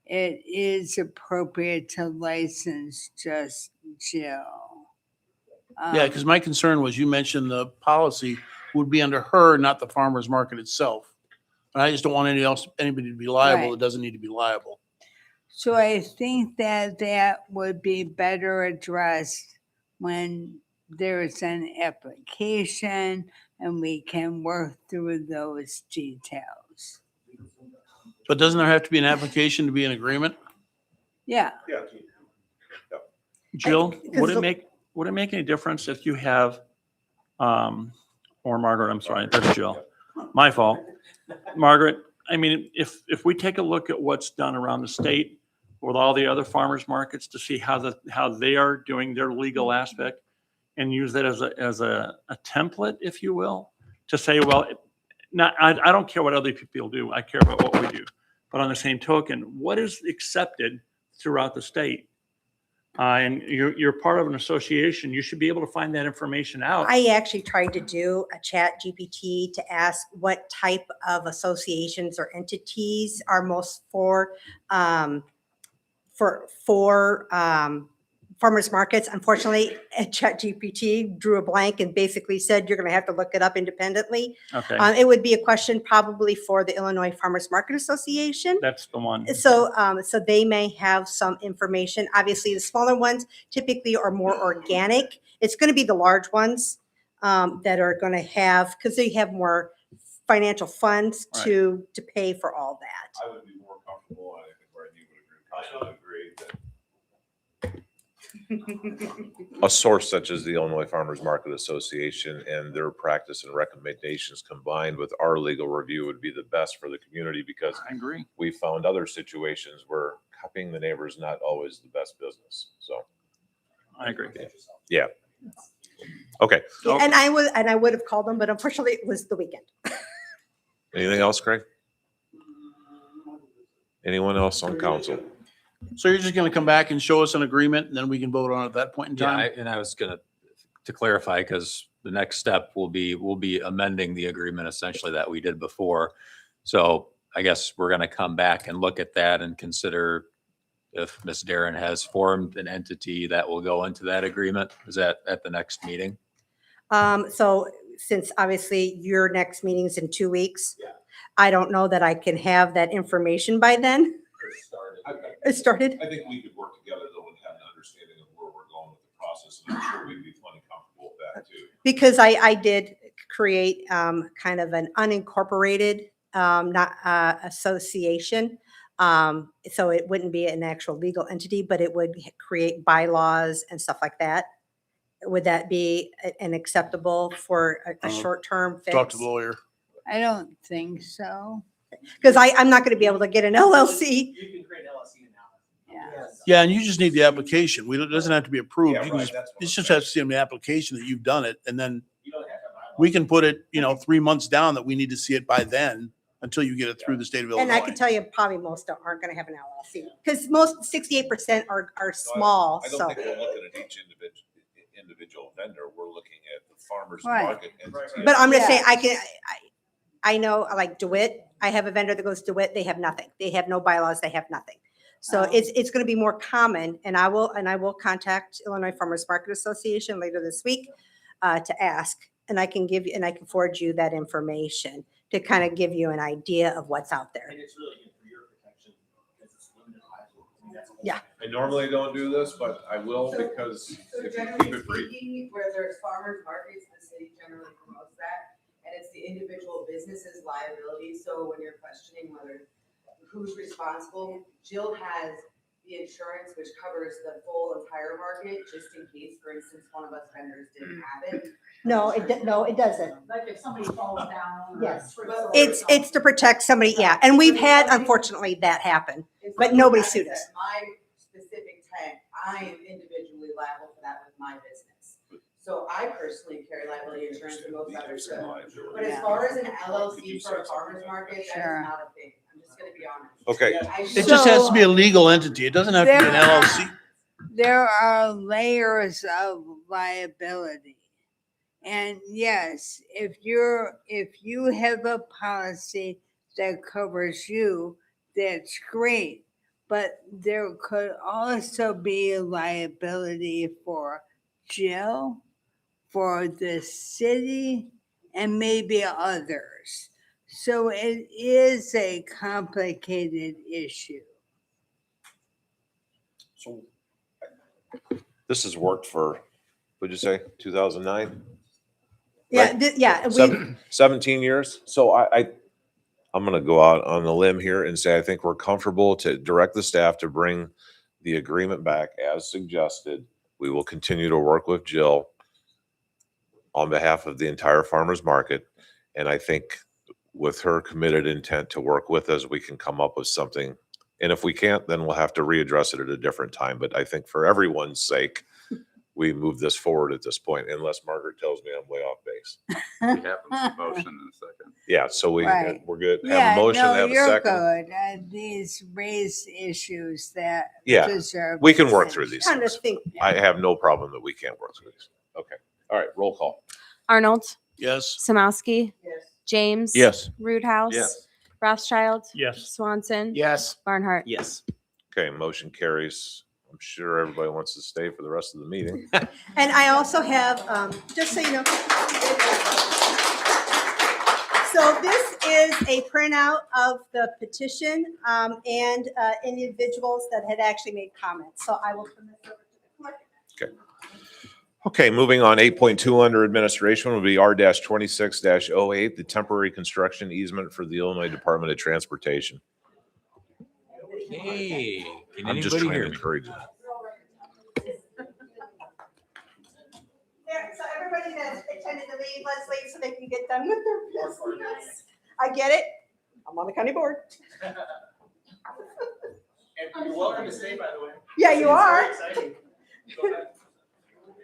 it is appropriate to license just Jill. Yeah, because my concern was you mentioned the policy would be under her, not the farmer's market itself. And I just don't want anybody to be liable Right. that doesn't need to be liable. So I think that would be better addressed when there's an application and we can work through those details. But doesn't there have to be an application to be an agreement? Yeah. Yeah. Jill, would so- it make any difference if you have, or Margaret, I'm sorry, that's Jill. My fault. Margaret, I mean, if we take a look at what's done around the state with all the other farmers markets to see how they are doing their legal aspect and use that as a template, if you will, to say, well, I don't care what other people do. I care about what we do. But on the same token, what is accepted throughout the state? And you're part of an association. You should be able to find that information out. I actually tried to do a chat GPT to ask what type of associations or entities are most for farmers markets. Unfortunately, chat GPT drew a blank and basically said, you're going to have to look it up independently. Okay, It would be a question probably for the Illinois Farmers Market Association. that's the one. So, so they may have some information. Obviously, the smaller ones typically are more organic. It's going to be the large ones that are going to have, because they have more financial funds Right. to pay for all that. I would be more comfortable, and I think where you would agree, that a source such as the Illinois Farmers Market Association and their practice and recommendations combined with our legal review would be the best for the community, because I agree. we found other situations where copying the neighbor is not always the best business. So, I agree. yeah. Okay. Yeah, and I would have called them, but unfortunately it was the weekend. Anything else, Craig? Anyone else on council? So you're just going to come back and show us an agreement and then we can vote on it at that point in Yeah, time? and I was to clarify, because the next step will be amending the agreement essentially that we did before. So I guess we're going to come back and look at that and consider if Ms. Darren has formed an entity that will go into that agreement. Is that at the next meeting? So since obviously your next meeting is in 2 weeks, I don't know that I can have that information by then. It started. I think we could work together though and have an understanding of where we're going with the process, and I'm sure we'd be plenty comfortable with that too. Because I did create kind of an unincorporated not association. So it wouldn't be an actual legal entity, but it would create bylaws and stuff like that. Would that be an acceptable for a short-term fix? Talk to the lawyer. I don't think so. Because I'm not going to be able to get an LLC. You can create an LLC now. Yeah, and you just need the application. It doesn't have to be approved. You can just, it just has to see on the application that you've done it, and then we can put it, 3 months down that we need to see it by then until you get it through the state of And I Illinois. can tell you probably most aren't going to have an LLC because most 68% are small. I don't So think we're looking at each individual vendor. We're looking at the farmer's Right. market entity. but I'm going to say Yeah. I know like DeWitt, I have a vendor that goes to DeWitt, they have nothing. They have no bylaws, they have nothing. So Oh. it's going to be more common and I will contact Illinois Farmers Market Association later this week to ask. And I can forward you that information to kind of give you an idea of what's out there. And it's really good for your protection because it's limited liability. That's all. Yeah. I normally don't do this, but I will because if you keep it brief. Where there's farmers markets, the city generally promotes that, and it's the individual business's liability. So when you're questioning whether who's responsible, Jill has the insurance which covers the full entire market, just in case, for instance, one of us vendors didn't have it. No, it doesn't. Like if somebody falls down. Yes. It's to protect somebody, yeah. And we've had, unfortunately, that happen, but nobody sued us. My specific tent, I am individually liable for that with my business. So I personally carry liability insurance and most others do. But as far as an LLC for a farmer's market, that is Sure. not a thing. I'm just gonna be honest. Okay. It just has to be a legal entity. It doesn't have to be an There- LLC. There are layers of liability. And yes, if you have a policy that covers you, that's great. But there could also be a liability for Jill, for the city, and maybe others. So it is a complicated issue. So this has worked for, what'd you say, 2009? Yeah, Right? yeah. 17 years. So I'm going to go out on a limb here and say I think we're comfortable to direct the staff to bring the agreement back as suggested. We will continue to work with Jill on behalf of the entire farmers market. And I think with her committed intent to work with us, we can come up with something. And if we can't, then we'll have to readdress it at a different time. But I think for everyone's sake, we move this forward at this point, unless Margaret tells me I'm way off base. We have a motion in a second. Yeah, so Right. we're good. Yeah, Have a motion, no, have a you're second. good. These raise issues that Yeah, deserve. we can work through these Kind of things. think, I have no problem that we can't work through these. Okay, all right, roll call. Arnold, Yes. Samowski, James. Yes. Roothouse. Yes. Rothschild. Yes. Swanson. Yes. Barnhart. Yes. Okay, motion carries. I'm sure everybody wants to stay for the rest of the meeting. and I also have, just so you know. So this is a printout of the petition and individuals that had actually made comments. So I will turn this over to the clerk. Okay. Okay, moving on, 8.2 under administration will be R-26-08, the temporary construction easement for the Illinois Department of Transportation. Hey, can I'm just anybody trying hear to me? encourage you. There, so everybody that's intended to leave, let's leave so they can get done with their business. I get it. I'm on the county board. And you're welcome to stay, by the way. Yeah, you are. Exciting. Go ahead.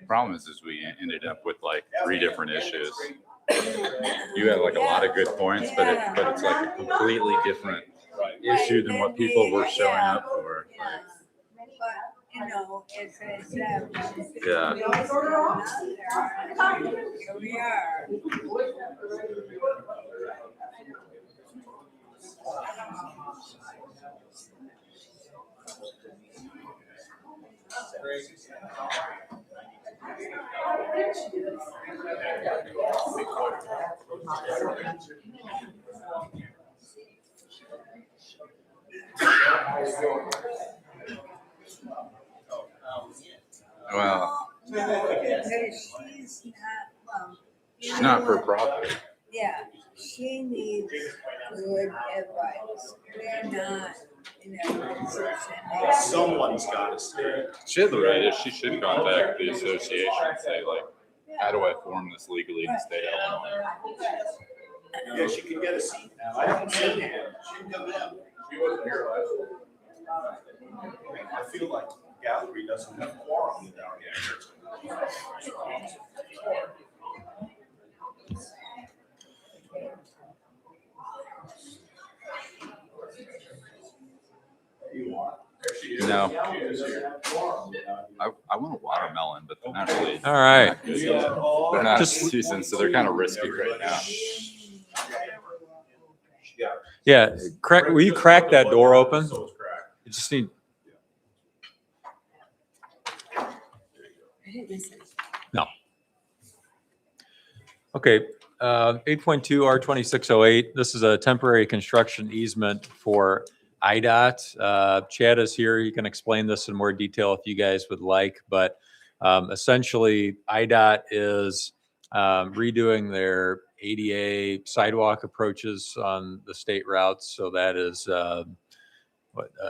Problem is we ended up with like 3 different issues. You had like a lot of good points, but it's like a completely different issue than what people were showing up for. Like, But, as I said. Yeah. We always order off. Here we are. well, She's not, She's not for profit. Yeah, she needs good advice. We're not in a position. Someone's got to stay. She had the right, she should contact the association and say like, how do I form this legally in the state of Illinois? Yeah, she can get a seat now. I haven't seen her. She can come down. She wasn't here last week. I feel like gallery doesn't have quorum without No. I want a watermelon, but they're not really. All right. They're not Just- in season, so they're kind of risky right now. Yeah, crack, will you crack that door open? You just need, no. Okay, 8.2 R2608, this is a temporary construction easement for IDOT. Chad is here, he can explain this in more detail if you guys would like, but essentially IDOT is redoing their ADA sidewalk approaches on the state routes. So that is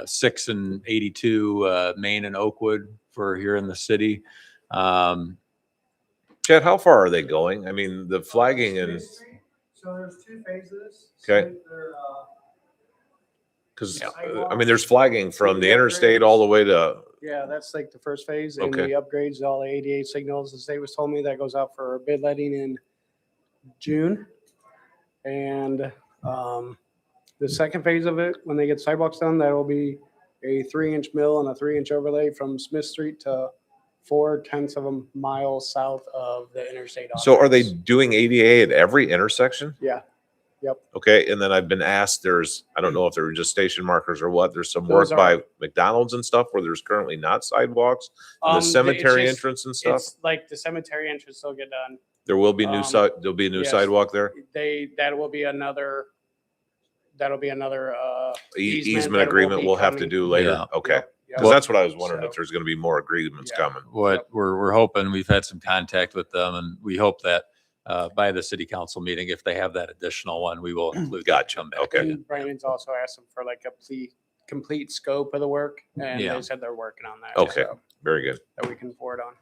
6 and 82 Main and Oakwood for here in the city. Chad, how far are they going? I mean, the flagging and, So there's 2 phases. Okay. So they're, because, I mean, there's flagging from the interstate all the way to, yeah, that's like the first phase, and Okay. the upgrades, all the 88 signals. The state was told me that goes out for bid letting in June. And the second phase of it, when they get sidewalks done, that will be a 3-inch mill and a 3-inch overlay from Smith Street to 0.4 of a mile south of the interstate. so are they office. doing ADA at every intersection? Yeah. Yep. Okay, and then I've been asked, I don't know if they're just station markers or what, there's some work Those by are- McDonald's and stuff where there's currently not sidewalks. And the It's cemetery just- entrance and stuff, It's like the cemetery entrance will get done. there will be there'll be a new yes. sidewalk there? That will be another Easement agreement we'll have to do later, Yeah. okay. Yep. Because that's what I was wondering, if there's gonna be more agreements Yeah. coming. what we're hoping, we've had some contact with them, and we hope that by the city council meeting, if they have that additional one, we will include. that, Gotcha, come back. okay. And Brandon's also asked them for like a complete scope of the work, and Yeah. they said they're working on that. Okay, so, very good. that we can forward on.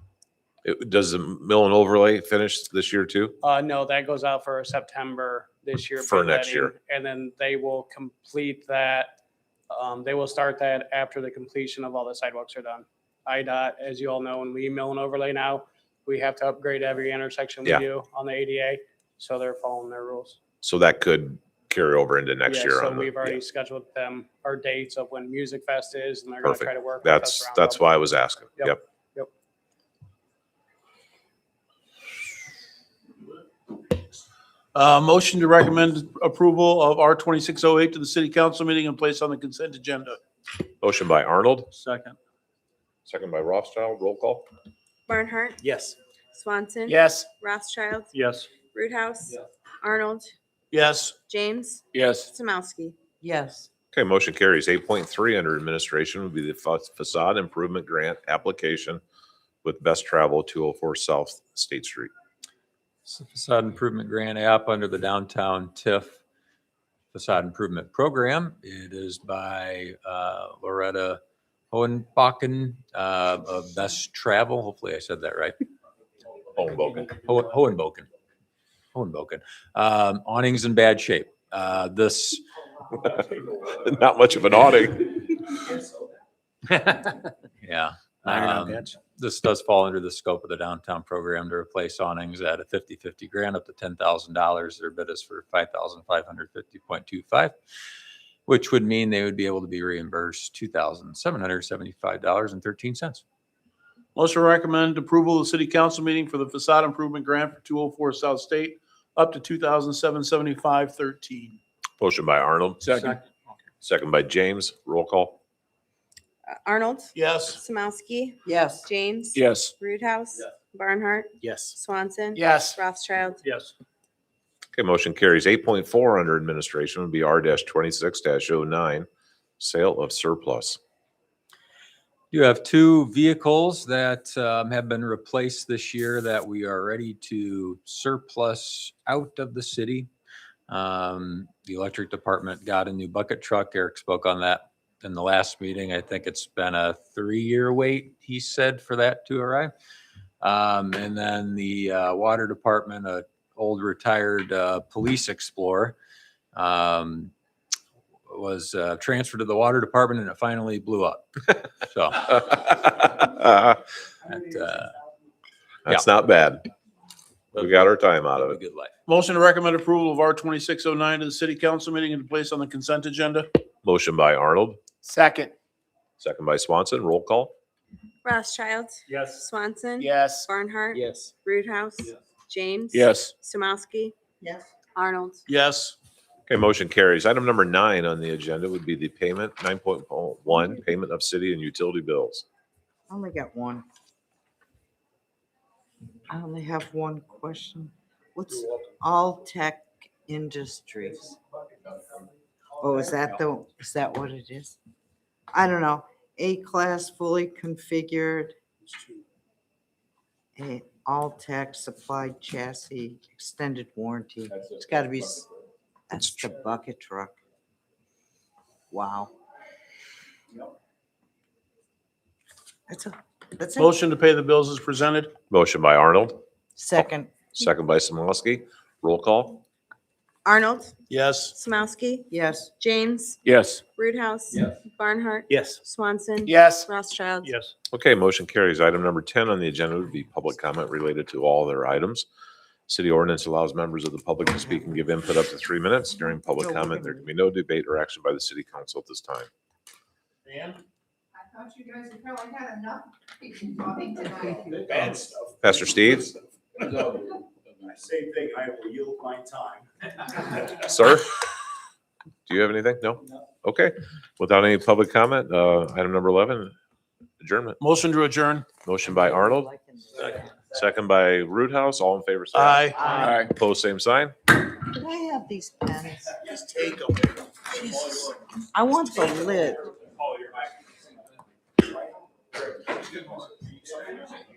Does the mill and overlay finish this year too? No, that goes out for September this year. For bid next letting, year. And then they will complete that. They will start that after the completion of all the sidewalks are done. IDOT, as you all know, when we mill and overlay now, we have to upgrade every intersection we Yeah. do on the ADA. So they're following their rules. So that could carry over into next Yeah, year. So on the- we've already yeah. scheduled them our dates of when Music Fest is, and they're gonna try Perfect. to work. with us That's, around that's them. why I was asking. Yep. Yep. Motion to recommend approval of R2608 to the city council meeting and place on the consent agenda. Motion by Arnold, Second. second by Rothschild, roll call. Barnhart, Yes. Swanson. Yes. Rothschild, Yes. Roothouse, Arnold, Yes. James, Yes. Samowski. Yes. Okay, motion carries. 8.3 under administration would be the facade improvement grant application with Best Travel 204 South State Street. So Facade Improvement Grant app under the Downtown TIF Facade Improvement Program. It is by Loretta Hohenbachen of Best Travel. Hopefully I said that right. Hohenboken. Hohenboken. Awning's in bad shape. This, Not much of an awning. yeah. Minor non-pitch. This does fall under the scope of the downtown program to replace awnings at a 50/50 grant up to $10,000. Their bid is for $5,550.25, which would mean they would be able to be reimbursed $2,775.13. Motion to recommend approval of the city council meeting for the facade improvement grant for 204 South State up to $2,775.13. Motion by Arnold. Second. Second by James, roll call. Arnold, Yes. Samowski, Yes. James. Yes. Roothouse, Barnhart, Yes. Swanson. Yes. Rothschild. Yes. Okay, motion carries. 8.4 under administration would be R-26-09, sale of surplus. You have two vehicles that have been replaced this year that we are ready to surplus out of the city. The electric department got a new bucket truck. Eric spoke on that in the last meeting. I think it's been a 3-year wait, he said, for that to arrive. And then the water department, a old retired police explorer, was transferred to the water department and it finally blew up. So That's not bad. We got our time out of a it. good life. Motion to recommend approval of R 2609 to the city council meeting and to place on the consent agenda. Motion by Arnold, Second. second by Swanson. Roll call. Rothschild, Yes. Swanson. Yes. Barnhart. Yes. Roothouse. James. Yes. Samowski. Yes. Arnold. Yes. Okay, motion carries. Item number 9 on the agenda would be the payment, 9.1, payment of city and utility bills. I only got one. I only have one question. What's All Tech Industries? Oh, is that what it is? I don't know. A-class fully configured. A All Tech supplied chassis, extended warranty. It's gotta be, that's the bucket truck. Wow. That's it. Motion to pay the bills is presented. Motion by Arnold, Second. second by Samosky. Roll call. Arnold. Yes. Samowski. Yes. James. Yes. Roothouse. Barnhart. Yes. Swanson. Yes. Rothschild. Yes. Okay, motion carries. Item number 10 on the agenda would be public comment related to all their items. City ordinance allows members of the public to speak and give input up to 3 minutes. During public comment, there can be no debate or action by the city council at this time. Dan? I thought you guys probably had enough talking tonight. Bad stuff. Pastor Steve? Same thing. I will yield my time. Sir? Do you have anything? No? Okay. Without any public comment, item number 11, adjournment. Motion to adjourn. Motion by Arnold, second by Roothouse. All in favor, say aye. Aye. Opposed, same sign. Can I have these pens? Just take them. Jesus. I want the lid.